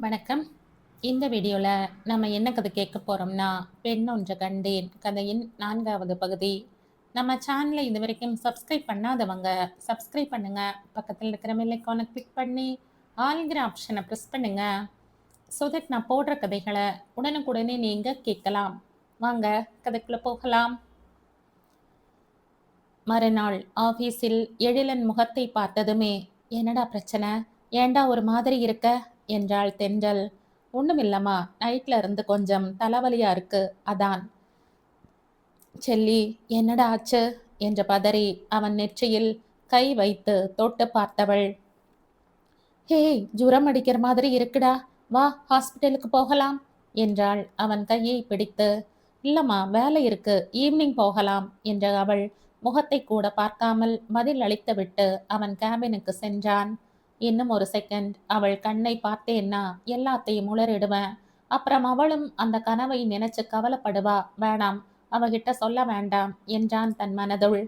வணக்கம். இந்த வீடியோவில் நம்ம என்ன கதை கேட்க போகிறோம்னா, பெண் ஒன்று கண்டேன் கதையின் 4வது பகுதி. நம்ம சேனலை இது வரைக்கும் சப்ஸ்கிரைப் பண்ணாதவங்க சப்ஸ்கிரைப் பண்ணுங்க. பக்கத்தில் இருக்கிற பெல் ஐகானை கிளிக் பண்ணி ஆல்ங்கிற ஆப்ஷனை ப்ரெஸ் பண்ணுங்க. ஸோ தட் நான் போடுற கதைகளை உடனுக்குடனே நீங்கள் கேட்கலாம். வாங்க கதைக்குள்ளே போகலாம். மறுநாள் ஆபீஸில் எழிலன் முகத்தை பார்த்ததுமே, என்னடா பிரச்சனை, ஏண்டா ஒரு மாதிரி இருக்க என்றாள் தென்றல். ஒண்ணுமில்லம்மா, நைட்ல இருந்து கொஞ்சம் தலைவலியா இருக்கு, அதான். செல்லி, என்னடா ஆச்சு என்று பதறி அவன் நெற்றியில் கை வைத்து தொட்டு பார்த்தவள். ஹேய், ஜுரம் அடிக்கிற மாதிரி இருக்குடா, வா ஹாஸ்பிட்டலுக்கு போகலாம் என்றாள் அவன் கையை பிடித்து. இல்லம்மா, வேலை இருக்கு, ஈவினிங் போகலாம் என்ற அவள் முகத்தை கூட பார்க்காமல் பதில் அளித்துவிட்டு அவன் கேபினுக்கு சென்றான். இன்னும் ஒரு செகண்ட் அவள் கண்ணை பார்த்தேன்னா எல்லாத்தையும் உளறிடுவேன். அப்புறம் அவளும் அந்த கனவை நினைச்சு கவலைப்படுவா. வேணாம், அவகிட்ட சொல்ல வேண்டாம் என்றான் தன் மனதுள்.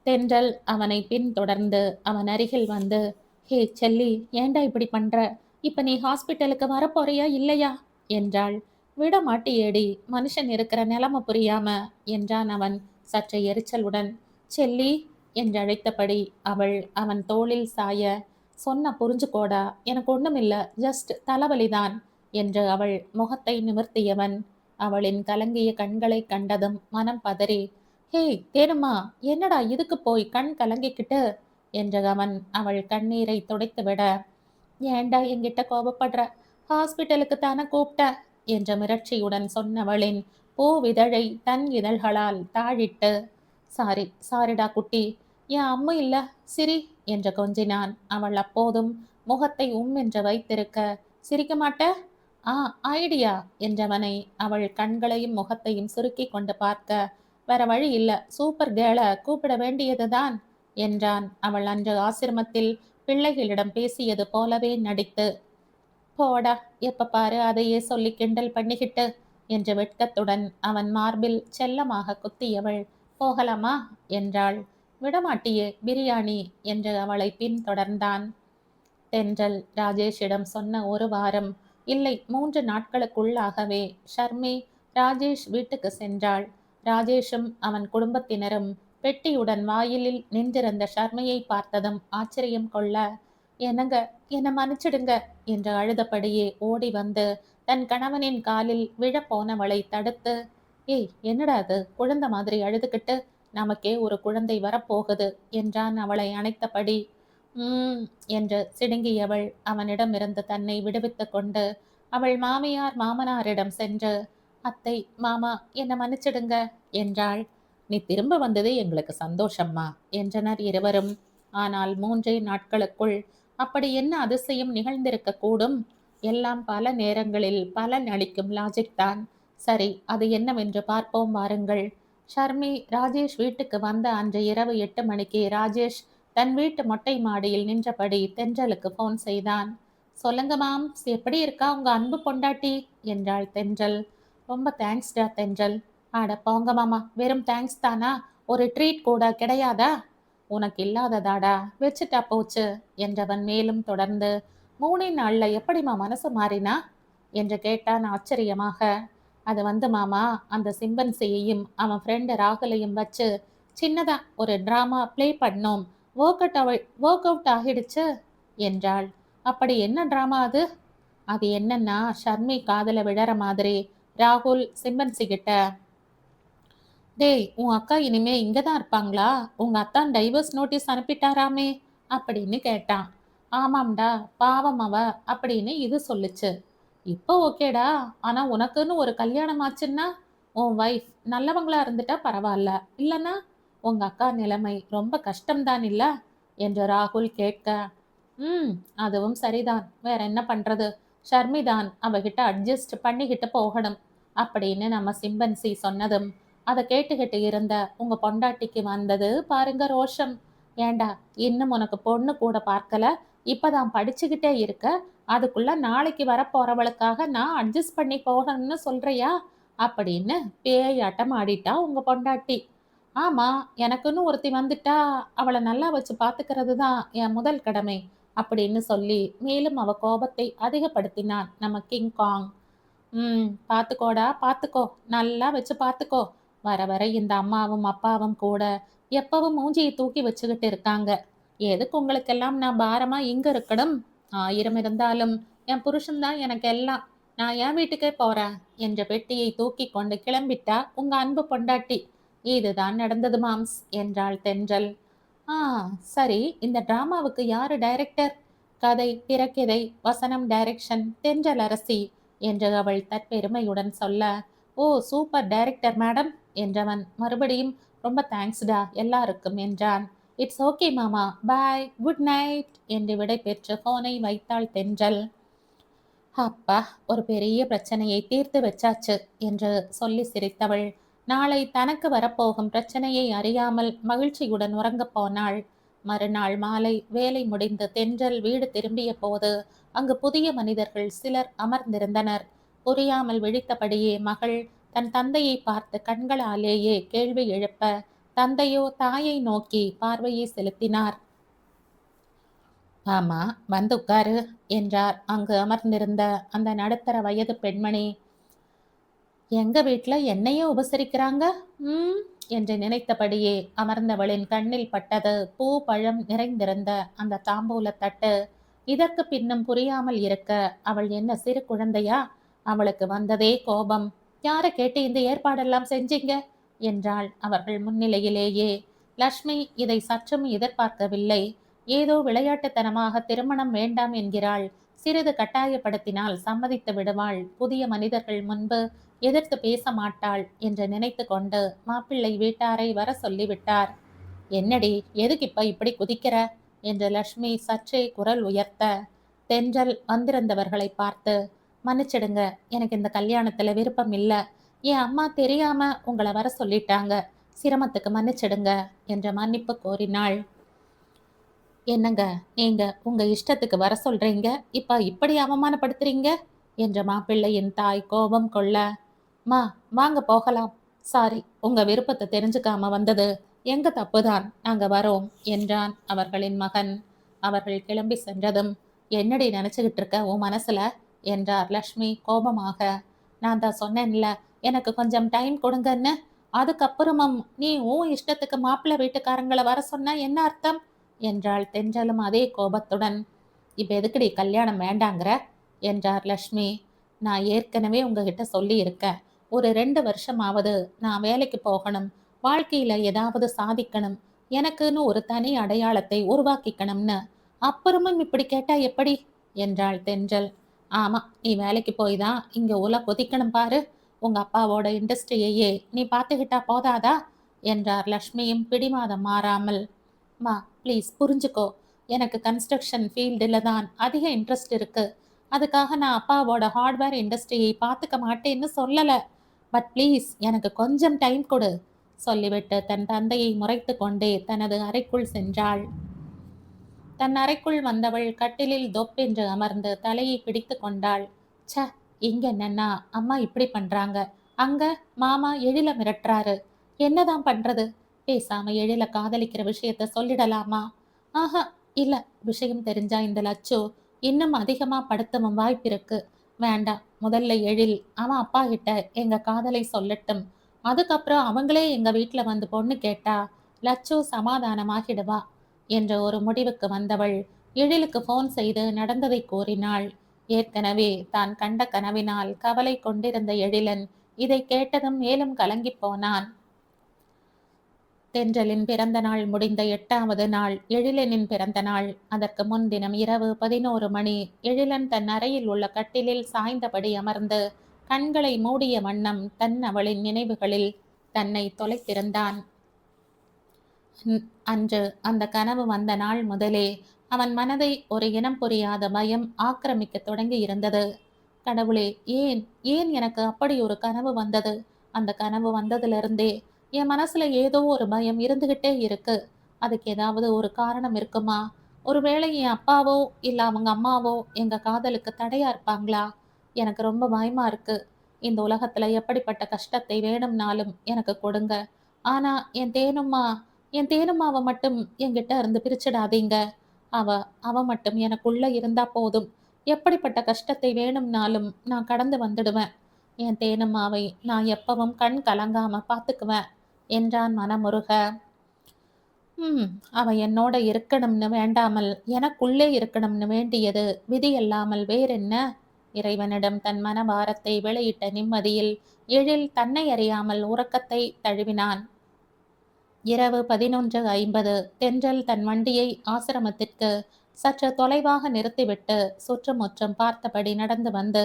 தென்றல் அவனை பின்தொடர்ந்து அவன் அருகில் வந்து, ஹே செல்லி, ஏண்டா இப்படி பண்ற? இப்ப நீ ஹாஸ்பிட்டலுக்கு வரப்போறியா இல்லையா என்றாள். விட மாட்டியேடி, மனுஷன் இருக்கிற நிலைமை புரியாம என்றான் அவன் சற்று எரிச்சலுடன். செல்லி என்றழைத்தபடி அவள் அவன் தோளில் சாய, சொன்ன புரிஞ்சுக்கோடா, எனக்கு ஒண்ணுமில்ல, ஜஸ்ட் தலைவலிதான் என்று அவள் முகத்தை நிமிர்த்தியவன் அவளின் கலங்கிய கண்களை கண்டதும் மனம் பதறி, ஹேய் தேனுமா, என்னடா இதுக்கு போய் கண் கலங்கிக்கிட்டு என்று அவன் அவள் கண்ணீரை துடைத்துவிட, ஏண்டா என்கிட்ட கோபப்படுற, ஹாஸ்பிட்டலுக்கு தானே கூப்பிட்ட என்ற மிரட்சியுடன் சொன்னவளின் பூவிதழை தன் இதழ்களால் தாழிட்டு, சாரிடா குட்டி, என் அம்மு இல்ல, சிரி என்று கொஞ்சினான். அவள் அப்போதும் முகத்தை என்று வைத்திருக்க, சிரிக்க மாட்ட? ஆ, ஐடியா என்றவனை அவள் கண்களையும் முகத்தையும் சுருக்கி கொண்டு பார்க்க, வேற வழி இல்ல, சூப்பர் கேர்ளை கூப்பிட வேண்டியதுதான் என்றான் அவள் அன்று ஆசிரமத்தில் பிள்ளைகளிடம் பேசியது போலவே நடித்து. போடா, எப்ப பாரு அதையே சொல்லி கிண்டல் பண்ணிக்கிட்டு என்ற வெட்கத்துடன் அவன் மார்பில் செல்லமாக குத்தியவள், போகலாமா என்றாள். விடமாட்டியே, பிரியாணி என்று அவளை பின்தொடர்ந்தான். தென்றல் ராஜேஷிடம் சொன்ன ஒரு வாரம் இல்லை, 3 நாட்களுக்குள்ளாகவே ஷர்மி ராஜேஷ் வீட்டுக்கு சென்றாள். ராஜேஷும் அவன் குடும்பத்தினரும் பெட்டியுடன் வாயிலில் நின்றிருந்த ஷர்மியை பார்த்ததும் ஆச்சரியம் கொள்ள, என்னங்க, என்னை மன்னிச்சிடுங்க என்று அழுதபடியே ஓடி வந்து தன் கணவனின் காலில் விழப்போனவளை தடுத்து, ஏய் என்னடா அது, குழந்தை மாதிரி அழுதுகிட்டு, நமக்கே ஒரு குழந்தை வரப்போகுது என்றான் அவளை அணைத்தபடி. என்று சிடுங்கியவள் அவனிடமிருந்து தன்னை விடுவித்து கொண்டு அவள் மாமியார் மாமனாரிடம் சென்று, அத்தை மாமா, என்னை மன்னிச்சிடுங்க என்றாள். நீ திரும்ப வந்ததே எங்களுக்கு சந்தோஷம்மா என்றனர் இருவரும். ஆனால் 3 நாட்களுக்குள் அப்படி என்ன அதிசயம் நிகழ்ந்திருக்க கூடும்? எல்லாம் பல நேரங்களில் பலன் அளிக்கும் லாஜிக் தான். சரி, அது என்னவென்று பார்ப்போம் வாருங்கள். ஷர்மி ராஜேஷ் வீட்டுக்கு வந்த அன்று இரவு 8 மணிக்கு ராஜேஷ் தன் வீட்டு மொட்டை மாடியில் நின்றபடி தென்றலுக்கு போன் செய்தான். சொல்லுங்க மாம்ஸ், எப்படி இருக்கா உங்க அன்பு பொண்டாட்டி என்றாள் தென்றல். ரொம்ப தேங்க்ஸ்டா தென்றல். ஆட போங்க மாமா, வெறும் தேங்க்ஸ் தானா, ஒரு ட்ரீட் கூட கிடையாதா? உனக்கு இல்லாததாடா, வச்சுட்டா போச்சு என்றவன் மேலும் தொடர்ந்து, 3 நாள்ல எப்படிமா மனசு மாறினா என்று கேட்டான் ஆச்சரியமாக. அது வந்து மாமா, அந்த சிம்பன்சியையும் அவன் ஃப்ரெண்டு ராகுலையும் வச்சு சின்னதா ஒரு டிராமா ப்ளே பண்ணோம். ஒர்க் அவுட் ஆகிடுச்சு என்றாள். அப்படி என்ன டிராமா அது? அது என்னன்னா, ஷர்மி காதல விழற மாதிரி ராகுல் சிம்பன்சி கிட்ட, டேய் உன் அக்கா இனிமே இங்க தான் இருப்பாங்களா, உங்க அத்தான் டைவர்ஸ் நோட்டீஸ் அனுப்பிட்டாராமே அப்படின்னு கேட்டான். ஆமாம்டா, பாவம் அவ அப்படின்னு இது சொல்லுச்சு. இப்போ ஓகேடா, ஆனா உனக்குன்னு ஒரு கல்யாணம் ஆச்சுன்னா உன் வைஃப் நல்லவங்களா இருந்துட்டா பரவாயில்ல, இல்லைன்னா உங்க அக்கா நிலைமை ரொம்ப கஷ்டம்தான் இல்ல என்று ராகுல் கேட்க, அதுவும் சரிதான், வேற என்ன பண்றது, ஷர்மிதான் அவகிட்ட அட்ஜஸ்ட் பண்ணிக்கிட்டு போகணும் அப்படின்னு நம்ம சிம்பன்சி சொன்னதும் அதை கேட்டுக்கிட்டு இருந்த உங்க பொண்டாட்டிக்கு வந்தது பாருங்க ரோஷம். ஏண்டா, இன்னும் உனக்கு பொண்ணு கூட பார்க்கல, இப்பதான் படிச்சுக்கிட்டே இருக்க, அதுக்குள்ள நாளைக்கு வரப்போறவளுக்காக நான் அட்ஜஸ்ட் பண்ணி போகணும்னு சொல்றியா அப்படின்னு பேயாட்டம் ஆடிட்டா உங்க பொண்டாட்டி. ஆமா, எனக்குன்னு ஒருத்தி வந்துட்டா அவளை நல்லா வச்சு பாத்துக்கிறது தான் என் முதல் கடமை. அப்படின்னு சொல்லி மேலும் அவ கோபத்தை அதிகப்படுத்தினான் நம்ம கிங் காங். பாத்துக்கோடா பாத்துக்கோ, நல்லா வச்சு பாத்துக்கோ. வர வர இந்த அம்மாவும் அப்பாவும் கூட எப்பவும் மூஞ்சியை தூக்கி வச்சுக்கிட்டு இருக்காங்க. எதுக்கு உங்களுக்கெல்லாம் நான் பாரமா இங்க இருக்கணும்? 1000 இருந்தாலும் என் புருஷன்தான் எனக்கு எல்லாம். நான் என் வீட்டுக்கே போறேன் என்ற பெட்டியை தூக்கி கொண்டு கிளம்பிட்டா உங்க அன்பு பொண்டாட்டி. இதுதான் நடந்தது மாம்ஸ் என்றாள் தென்றல். ஆ, சரி. இந்த டிராமாவுக்கு யாரு டைரக்டர்? கதை, திரைக்கதை, வசனம், டைரக்ஷன் தென்றல் அரசி என்று அவள் தற்பெருமையுடன் சொல்ல, ஓ சூப்பர் டைரக்டர் மேடம் என்றவன் மறுபடியும் ரொம்ப தேங்க்ஸ்டா எல்லாருக்கும் என்றான். இட்ஸ் ஓகே மாமா, பாய், குட் நைட் என்று விடை பெற்று போனை வைத்தாள் தென்றல். அப்பா, ஒரு பெரிய பிரச்சனையை தீர்த்து வச்சாச்சு என்று சொல்லி சிரித்தவள் நாளை தனக்கு வரப்போகும் பிரச்சனையை அறியாமல் மகிழ்ச்சியுடன் உறங்கப் போனாள். மறுநாள் மாலை வேலை முடிந்து தென்றல் வீடு திரும்பிய போது அங்கு புதிய மனிதர்கள் சிலர் அமர்ந்திருந்தனர். புரியாமல் விழித்தபடியே மகள் தன் தந்தையை பார்த்து கண்களாலேயே கேள்வி எழுப்ப தந்தையோ தாயை நோக்கி பார்வையை செலுத்தினார். ஆமா, வந்து உட்காரு என்றார் அங்கு அமர்ந்திருந்த அந்த நடுத்தர வயது பெண்மணி. எங்க வீட்ல என்னையே உபசரிக்கிறாங்க என்று நினைத்தபடியே அமர்ந்தவளின் கண்ணில் பட்டது பூ பழம் நிறைந்திருந்த அந்த தாம்பூல தட்டு. இதற்கு பின்னும் புரியாமல் இருக்க அவள் என்ன சிறு குழந்தையா? அவளுக்கு வந்ததே கோபம். யாரை கேட்டு இந்த ஏற்பாடெல்லாம் செஞ்சீங்க என்றாள் அவர்கள் முன்னிலையிலேயே. லக்ஷ்மி இதை சற்றும் எதிர்பார்க்கவில்லை. ஏதோ விளையாட்டுத்தனமாக திருமணம் வேண்டாம் என்கிறாள். சிறிது கட்டாயப்படுத்தினால் சம்மதித்து விடுவாள். புதிய மனிதர்கள் முன்பு எதிர்த்து பேச மாட்டாள் என்று நினைத்து கொண்டு மாப்பிள்ளை வீட்டாரை வர சொல்லிவிட்டார். என்னடி, எதுக்கு இப்படி குதிக்கிற என்று லக்ஷ்மி சற்றே குரல் உயர்த்த, தென்றல் வந்திருந்தவர்களை பார்த்து, மன்னிச்சிடுங்க, எனக்கு இந்த கல்யாணத்துல விருப்பம் இல்ல. என் அம்மா தெரியாம உங்களை வர சொல்லிட்டாங்க. சிரமத்துக்கு மன்னிச்சிடுங்க என்று மன்னிப்பு கோரினாள். என்னங்க, நீங்க உங்க இஷ்டத்துக்கு வர சொல்றீங்க, இப்ப இப்படி அவமானப்படுத்துறீங்க என்ற மாப்பிள்ளையின் தாய் கோபம் கொள்ள, மா வாங்க போகலாம். சாரி, உங்க விருப்பத்தை தெரிஞ்சுக்காம வந்தது எங்க தப்புதான், நாங்க வரோம் என்றான் அவர்களின் மகன். அவர்கள் கிளம்பி சென்றதும், என்னடி நினைச்சுக்கிட்டு இருக்க உன் மனசுல என்றார் லக்ஷ்மி கோபமாக. நான் தான் சொன்னேன்ல, எனக்கு கொஞ்சம் டைம் கொடுங்கன்னு. அதுக்கப்புறமும் நீ உன் இஷ்டத்துக்கு மாப்பிள்ளை வீட்டுக்காரங்களை வர சொன்னா என்ன அர்த்தம் என்றாள் தென்றலும் அதே கோபத்துடன். இப்ப எதுக்குடி கல்யாணம் வேண்டாங்கிற என்றார் லக்ஷ்மி. நான் ஏற்கனவே உங்ககிட்ட சொல்லி இருக்கேன், ஒரு 2 வருஷமாவது நான் வேலைக்கு போகணும், வாழ்க்கையில ஏதாவது சாதிக்கணும், எனக்குன்னு ஒரு தனி அடையாளத்தை உருவாக்கிக்கணும்னு. அப்புறமும் இப்படி கேட்டா எப்படி என்றாள் தென்றல். ஆமா, நீ வேலைக்கு போய் தான் இங்க உல கொதிக்கணும் பாரு. உங்க அப்பாவோட இண்டஸ்ட்ரியையே நீ பார்த்துக்கிட்டா போதாதா என்றார் லக்ஷ்மியும் பிடிவாதம் மாறாமல். மா ப்ளீஸ் புரிஞ்சுக்கோ, எனக்கு கன்ஸ்ட்ரக்ஷன் ஃபீல்டில் தான் அதிக இன்ட்ரெஸ்ட் இருக்கு. அதுக்காக நான் அப்பாவோட ஹார்ட்வேர் இண்டஸ்ட்ரியை பார்த்துக்க மாட்டேன்னு சொல்லலை. பட் ப்ளீஸ் எனக்கு கொஞ்சம் டைம் கொடு சொல்லிவிட்டு தன் தந்தையை முறைத்து கொண்டே தனது அறைக்குள் சென்றாள். தன் அறைக்குள் வந்தவள் கட்டிலில் தொப்பென்று அமர்ந்து தலையை பிடித்து கொண்டாள். ச, இங்க என்னன்னா அம்மா இப்படி பண்றாங்க, அங்க மாமா எழில மிரட்டுறாரு. என்னதான் பண்றது? பேசாம எழில காதலிக்கிற விஷயத்த சொல்லிடலாமா? ஆஹா, இல்ல. விஷயம் தெரிஞ்சா இந்த லட்சோ இன்னும் அதிகமா படுத்தவும் வாய்ப்பிருக்கு. வேண்டாம். முதல்ல எழில் அவன் அப்பா கிட்ட எங்க காதலை சொல்லட்டும். அதுக்கப்புறம் அவங்களே எங்க வீட்டுல வந்து பொண்ணு கேட்டா லட்சோ சமாதானமாகிடுவா என்ற ஒரு முடிவுக்கு வந்தவள் எழிலுக்கு போன் செய்து நடந்ததை கூறினாள். ஏற்கனவே தான் கண்ட கனவினால் கவலை கொண்டிருந்த எழிலன் இதை கேட்டதும் மேலும் கலங்கி போனான். தென்றலின் பிறந்த நாள் முடிந்த 8வது நாள் எழிலனின் பிறந்த நாள். அதற்கு முன்தினம் இரவு 11 மணி. எழிலன் தன் அறையில் உள்ள கட்டிலில் சாய்ந்தபடி அமர்ந்து கண்களை மூடிய வண்ணம் அவளின் நினைவுகளில் தன்னை தொலைத்திருந்தான். அன்று அந்த கனவு வந்த நாள் முதலே அவன் மனதை ஒரு இனம் புரியாத பயம் ஆக்கிரமிக்க தொடங்கி இருந்தது. கடவுளே, ஏன் ஏன் எனக்கு அப்படி ஒரு கனவு வந்தது? அந்த கனவு வந்ததிலிருந்தே என் மனசுல ஏதோ ஒரு பயம் இருந்துகிட்டே இருக்கு. அதுக்கு ஏதாவது ஒரு காரணம் இருக்குமா? ஒருவேளை என் அப்பாவோ இல்ல அவங்க அம்மாவோ எங்க காதலுக்கு தடையா இருப்பாங்களா? எனக்கு ரொம்ப பயமா இருக்கு. இந்த உலகத்துல எப்படிப்பட்ட கஷ்டத்தை வேணும்னாலும் எனக்கு கொடுங்க. ஆனா என் தேனும்மாவை மட்டும் என்கிட்ட இருந்து பிரிச்சிடாதீங்க. அவ அவ மட்டும் எனக்குள்ள இருந்தா போதும். எப்படிப்பட்ட கஷ்டத்தை வேணும்னாலும் நான் கடந்து வந்துடுவேன். என் தேனம்மாவை நான் எப்பவும் கண் கலங்காம பார்த்துக்குவேன் என்றான் மனமுருக. ம். அவ என்னோட இருக்கணும்னு வேண்டாமல் எனக்குள்ளே இருக்கணும்னு வேண்டியது விதியல்லாமல் வேறென்ன? இறைவனிடம் தன் மனபாரத்தை வெளியிட்ட நிம்மதியில் எழில் தன்னை அறியாமல் உறக்கத்தை தழுவினான். இரவு 11:50 தென்றல் தன் வண்டியை ஆசிரமத்திற்கு சற்று தொலைவாக நிறுத்திவிட்டு சுற்றுமுற்றும் பார்த்தபடி நடந்து வந்து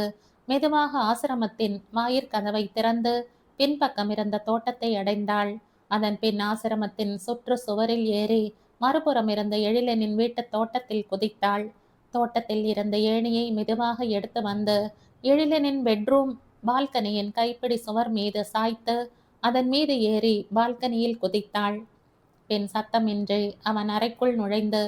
மெதுவாக ஆசிரமத்தின் வாயிற்கதவை திறந்து பின்பக்கம் இருந்த தோட்டத்தை அடைந்தாள். அதன் பின் ஆசிரமத்தின் சுற்று சுவரில் ஏறி மறுபுறம் இருந்த எழிலனின் வீட்டு தோட்டத்தில் குதித்தாள். தோட்டத்தில் இருந்த ஏணியை மெதுவாக எடுத்து வந்து எழிலனின் பெட்ரூம் பால்கனியின் கைப்பிடி சுவர் மீது சாய்த்து அதன் மீது ஏறி பால்கனியில் குதித்தாள். பின் சத்தமின்றி அவன் அறைக்குள் நுழைந்து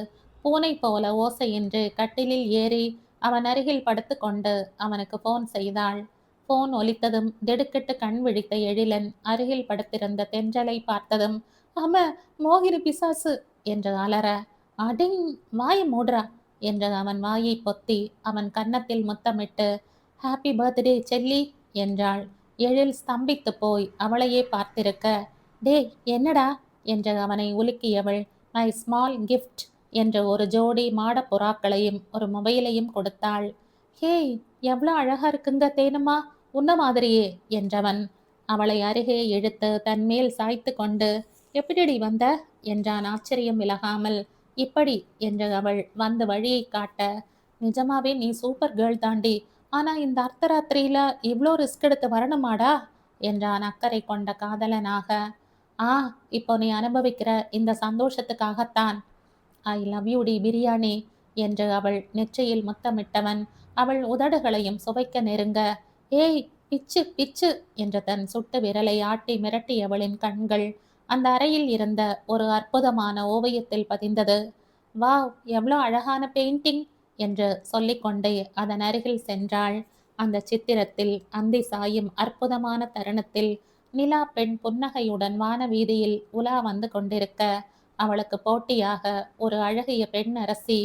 பூனை போல ஓசையின்றி கட்டிலில் ஏறி அவன் அருகில் படுத்துக்கொண்டு அவனுக்கு போன் செய்தாள். போன் ஒலித்ததும் திடுக்கிட்டு கண் விழித்த எழிலன் அருகில் படுத்திருந்த தென்றலை பார்த்ததும் அம மோகினி பிசாசு என்று அலற, அடிங் வாய மூடுறா என்று அவன் வாயை பொத்தி அவன் கன்னத்தில் முத்தமிட்டு ஹாப்பி பர்த்டே செல்லி என்றாள். எழில் ஸ்தம்பித்து போய் அவளையே பார்த்திருக்க, டேய் என்னடா என்று அவனை உலுக்கியவள் மை ஸ்மால் கிஃப்ட் என்று ஒரு ஜோடி மாடப் புறாக்களையும் ஒரு மொபைலையும் கொடுத்தாள். ஹேய் எவ்வளோ அழகா இருக்குங்க தேனுமா, உன்ன மாதிரியே என்றவன் அவளை அருகே இழுத்து தன்மேல் சாய்த்து கொண்டு எப்படிடி வந்த என்றான் ஆச்சரியம் விலகாமல். இப்படி என்று அவள் வந்து வழியை காட்ட, நிஜமாவே நீ சூப்பர் கேர்ள் தாண்டி, ஆனா இந்த அர்த்தராத்திரியில இவ்ளோ ரிஸ்க் எடுத்து வரணுமாடா என்றான் அக்கறை கொண்ட காதலனாக. ஆ, இப்போ நீ அனுபவிக்கிற இந்த சந்தோஷத்துக்காகத்தான். ஐ லவ் யூ டி பிரியாணி என்று அவள் நெற்றியில் முத்தமிட்டவன் அவள் உதடுகளையும் சுவைக்க நெருங்க, ஏய் பிச்சு பிச்சு என்று தன் சுட்டு விரலை ஆட்டி மிரட்டியவளின் கண்கள் அந்த அறையில் இருந்த ஒரு அற்புதமான ஓவியத்தில் பதிந்தது. வாவ் எவ்வளோ அழகான பெயிண்டிங் என்று சொல்லிக்கொண்டே அதன் அருகில் சென்றாள். அந்த சித்திரத்தில் அந்தி சாயும் அற்புதமான தருணத்தில் நிலா பெண் புன்னகையுடன் வானவீதியில் உலா வந்து கொண்டிருக்க அவளுக்கு போட்டியாக ஒரு அழகிய பெண் அரசி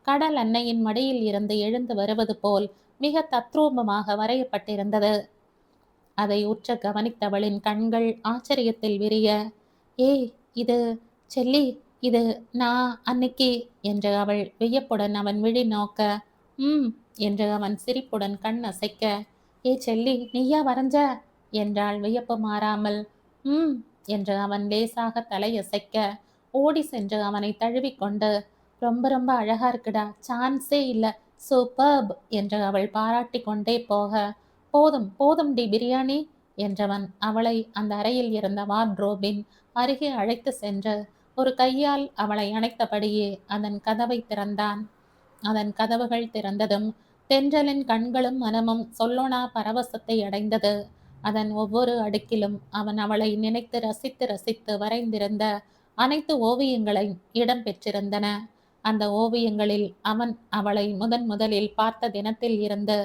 கடல் அன்னையின் மடியில் இருந்து எழுந்து வருவது போல் மிக தத்ரூபமாக வரையப்பட்டிருந்தது. அதை உற்று கவனித்தவளின் கண்கள் ஆச்சரியத்தில் விரிய, ஏய் இது செல்லி, இது நான் அன்னைக்கு என்று அவள் வியப்புடன் அவன் விழி நோக்க, ம் என்று அவன் சிரிப்புடன் கண் அசைக்க, ஏ செல்லி நீயா வரைஞ்ச என்றாள் வியப்பு மாறாமல். ம் என்று அவன் லேசாக தலையசைக்க ஓடி சென்று அவனை தழுவிக்கொண்டு, ரொம்ப ரொம்ப அழகா இருக்குடா, சான்ஸே இல்லை, சூப்பர்ப் என்று அவள் பாராட்டி கொண்டே போக, போதும் போதும் டி பிரியாணி என்றவன் அவளை அந்த அறையில் இருந்த வார்ட்ரோபின் அருகே அழைத்து சென்று ஒரு கையால் அவளை அணைத்தபடியே அதன் கதவை திறந்தான். அதன் கதவுகள் திறந்ததும் தென்றலின் கண்களும் மனமும் சொல்லொணா பரவசத்தை அடைந்தது. அதன் ஒவ்வொரு அடுக்கிலும் அவன் அவளை நினைத்து ரசித்து ரசித்து வரைந்திருந்த அனைத்து ஓவியங்களையும் இடம் பெற்றிருந்தன. அந்த ஓவியங்களில் அவன் அவளை முதன் முதலில் பார்த்த தினத்தில் இருந்து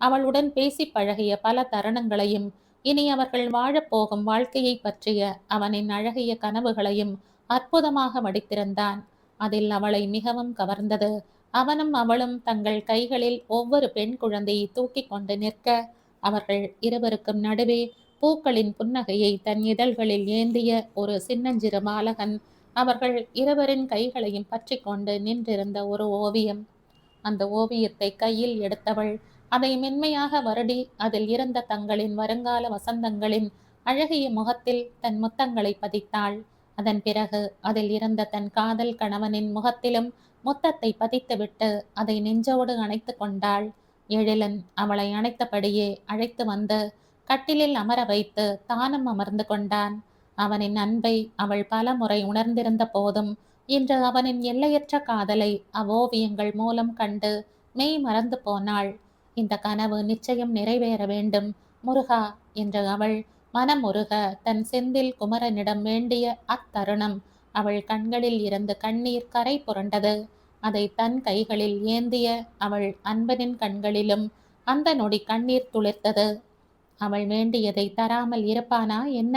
அவளுடன் பேசி பழகிய பல தருணங்களையும் இனி அவர்கள் வாழப்போகும் வாழ்க்கையை பற்றிய அவனின் அழகிய கனவுகளையும் அற்புதமாக வடித்திருந்தான். அதில் அவளை மிகவும் கவர்ந்தது. அவனும் அவளும் தங்கள் கைகளில் ஒவ்வொரு பெண் குழந்தையை தூக்கி கொண்டு நிற்க அவர்கள் இருவருக்கும் நடுவே பூக்களின் புன்னகையை தன் இதழ்களில் ஏந்திய ஒரு சின்னஞ்சிறு பாலகன் அவர்கள் இருவரின் கைகளையும் பற்றி கொண்டு நின்றிருந்த ஒரு ஓவியம். அந்த ஓவியத்தை கையில் எடுத்தவள் அதை மென்மையாக வருடி அதில் இருந்த தங்களின் வருங்கால வசந்தங்களின் அழகிய முகத்தில் தன் முத்தங்களை பதித்தாள். அதன் பிறகு அதில் இருந்த தன் காதல் கணவனின் முகத்திலும் முத்தத்தை பதித்துவிட்டு அதை நெஞ்சோடு அணைத்து கொண்டாள். எழிலன் அவளை அணைத்தபடியே அழைத்து வந்து கட்டிலில் அமர வைத்து தானும் அமர்ந்து கொண்டான். அவனின் அன்பை அவள் பல முறை உணர்ந்திருந்த போதும் இன்று அவனின் எல்லையற்ற காதலை அவ்வோவியங்கள் மூலம் கண்டு மெய் மறந்து போனாள். இந்த கனவு நிச்சயம் நிறைவேற வேண்டும் முருகா என்று அவள் மனமுருக தன் செந்தில் குமரனிடம் வேண்டிய அத்தருணம் அவள் கண்களில் இருந்து கண்ணீர் கரை புரண்டது. அதை தன் கைகளில் ஏந்திய அவள் அன்பனின் கண்களிலும் அந்த நொடி கண்ணீர் துளிர்த்தது. அவள் வேண்டியதை தராமல் இருப்பானா என்ன?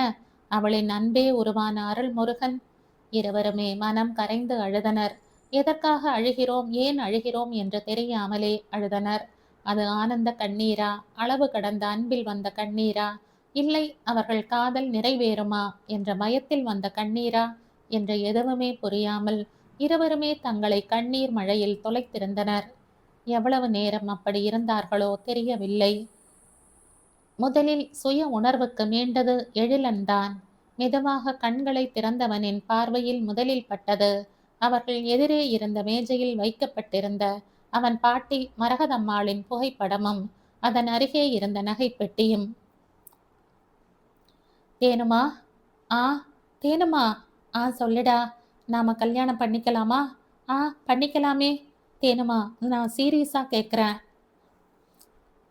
அவளின் அன்பே உருவான அருள்முருகன். இருவருமே மனம் கரைந்து அழுதனர். எதற்காக அழுகிறோம், ஏன் அழுகிறோம் என்று தெரியாமலே அழுதனர். அது ஆனந்த கண்ணீரா, அளவு கடந்த அன்பில் வந்த கண்ணீரா, இல்லை அவர்கள் காதல் நிறைவேறுமா என்ற பயத்தில் வந்த கண்ணீரா என்று எதுவுமே புரியாமல் இருவருமே தங்களை கண்ணீர் மழையில் தொலைத்திருந்தனர். எவ்வளவு நேரம் அப்படி இருந்தார்களோ தெரியவில்லை. முதலில் சுய உணர்வுக்கு மீண்டது எழிலன்தான். மெதுவாக கண்களை திறந்தவனின் பார்வையில் முதலில் பட்டது அவர்கள் எதிரே இருந்த மேஜையில் வைக்கப்பட்டிருந்த அவன் பாட்டி மரகதம்மாளின் புகைப்படமும் அதன் அருகே இருந்த நகைப்பெட்டியும். தேனுமா, ஆ தேனுமா, சொல்லுடா, நாம கல்யாணம் பண்ணிக்கலாமா? பண்ணிக்கலாமே. தேனுமா, நான் சீரியஸா கேட்குறேன்.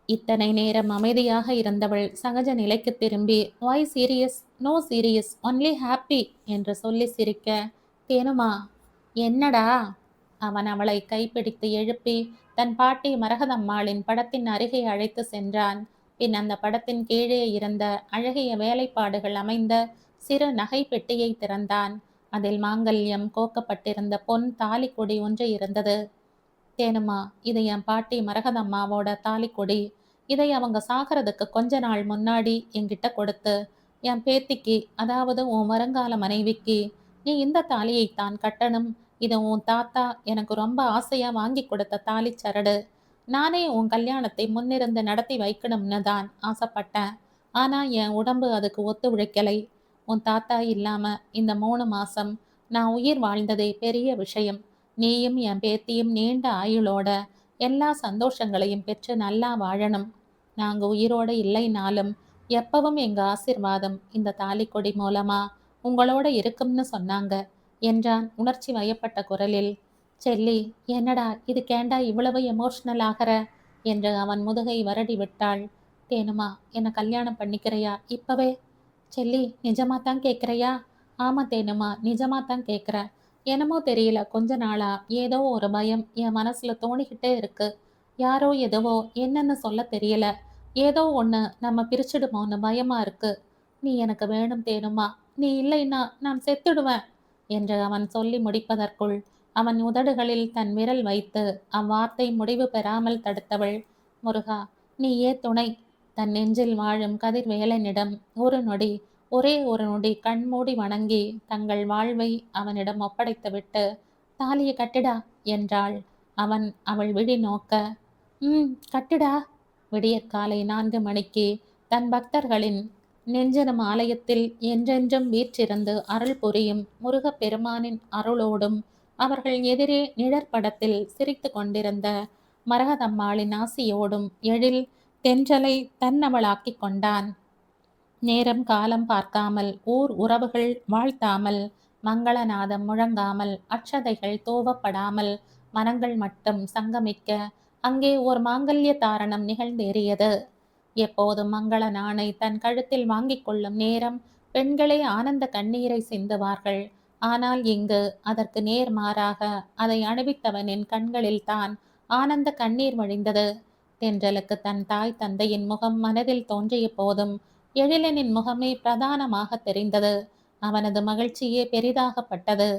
இத்தனை நேரம் அமைதியாக இருந்தவள் சகஜ நிலைக்கு திரும்பி, why serious? No serious, only happy என்று சொல்லி சிரிக்க, தேனுமா, என்னடா? அவன் அவளை கைப்பிடித்து எழுப்பி தன் பாட்டி மரகதம்மாளின் படத்தின் அருகே அழைத்து சென்றான். பின் அந்த படத்தின் கீழே இருந்த அழகிய வேலைப்பாடுகள் அமைந்த சிறு நகை பெட்டியை திறந்தான். அதில் மாங்கல்யம் கோக்கப்பட்டிருந்த பொன் தாலிக்கொடி ஒன்று இருந்தது. தேனுமா, இது என் பாட்டி மரகதம்மாவோட தாலிக்கொடி. இதை அவங்க சாகிறதுக்கு கொஞ்ச நாள் முன்னாடி என்கிட்ட கொடுத்து, என் பேத்திக்கு, அதாவது உன் வருங்கால மனைவிக்கு நீ இந்த தாலியைத்தான் கட்டணும். இது உன் தாத்தா எனக்கு ரொம்ப ஆசையா வாங்கி கொடுத்த தாலி சரடு. நானே உன் கல்யாணத்தை முன்னிருந்து நடத்தி வைக்கணும்னு தான் ஆசைப்பட்டேன். ஆனா என் உடம்பு அதுக்கு ஒத்து உழைக்கலை. உன் தாத்தா இல்லாம இந்த 3 மாசம் நான் உயிர் வாழ்ந்ததே பெரிய விஷயம். நீயும் என் பேத்தியும் நீண்ட ஆயுளோட எல்லா சந்தோஷங்களையும் பெற்று நல்லா வாழணும். நாங்க உயிரோட இல்லைனாலும் எப்பவும் எங்க ஆசிர்வாதம் இந்த தாலிக்கொடி மூலமா உங்களோட இருக்கும்னு சொன்னாங்க என்றான் உணர்ச்சி வயப்பட்ட குரலில். செல்லி, என்னடா இதுக்கேண்டா இவ்வளவு எமோஷனல் ஆகிற என்று அவன் முதுகை வருடி விட்டாள். தேனுமா, என்னை கல்யாணம் பண்ணிக்கிறையா இப்பவே? செல்லி, நிஜமாத்தான் கேட்குறையா? ஆமா தேனுமா, நிஜமாத்தான் கேட்குறேன். என்னமோ தெரியல, கொஞ்ச நாளா ஏதோ ஒரு பயம் என் மனசுல தோணிக்கிட்டே இருக்கு. யாரோ எதுவோ என்னன்னு சொல்ல தெரியல. ஏதோ ஒன்று நம்ம பிரிச்சிடுமோன்னு பயமா இருக்கு. நீ எனக்கு வேணும் தேனுமா, நீ இல்லைன்னா நான் செத்துடுவேன் என்று அவன் சொல்லி முடிப்பதற்குள் அவன் உதடுகளில் தன் விரல் வைத்து அவ்வார்த்தை முடிவு பெறாமல் தடுத்தவள். முருகா, நீயே துணை. தன் நெஞ்சில் வாழும் கதிர்வேலனிடம் ஒரே ஒரு நொடி கண்மூடி வணங்கி தங்கள் வாழ்வை அவனிடம் ஒப்படைத்துவிட்டு, தாலியை கட்டுடா என்றாள். அவன் அவள் விழி நோக்க, கட்டுடா. விடியற்காலை 4 மணிக்கு தன் பக்தர்களின் நெஞ்செனும் ஆலயத்தில் என்றென்றும் வீற்றிருந்து அருள் புரியும் முருகப்பெருமானின் அருளோடும் அவர்கள் எதிரே நிழற்படத்தில் சிரித்து கொண்டிருந்த மரகதம்மாளின் ஆசியோடும் எழில் தென்றலை தன்னவளாக்கிக் கொண்டான். நேரம் காலம் பார்க்காமல், ஊர் உறவுகள் வாழ்த்தாமல், மங்களநாதம் முழங்காமல், அட்சதைகள் தூவப்படாமல் மனங்கள் மட்டும் சங்கமிக்க அங்கே ஓர் மாங்கல்ய தாரணம் நிகழ்ந்தேறியது. எப்போதும் மங்கள நாணை தன் கழுத்தில் வாங்கிக் கொள்ளும் நேரம் பெண்களே ஆனந்த கண்ணீரை சிந்துவார்கள். ஆனால் இங்கு அதற்கு நேர்மாறாக அதை அணிவித்தவனின் கண்களில் தான் ஆனந்த கண்ணீர் வழிந்தது. தென்றலுக்கு தன் தாய் தந்தையின் முகம் மனதில் தோன்றிய போதும் எழிலனின் முகமே பிரதானமாக தெரிந்தது. அவனது மகிழ்ச்சியே பெரிதாகப்பட்டது.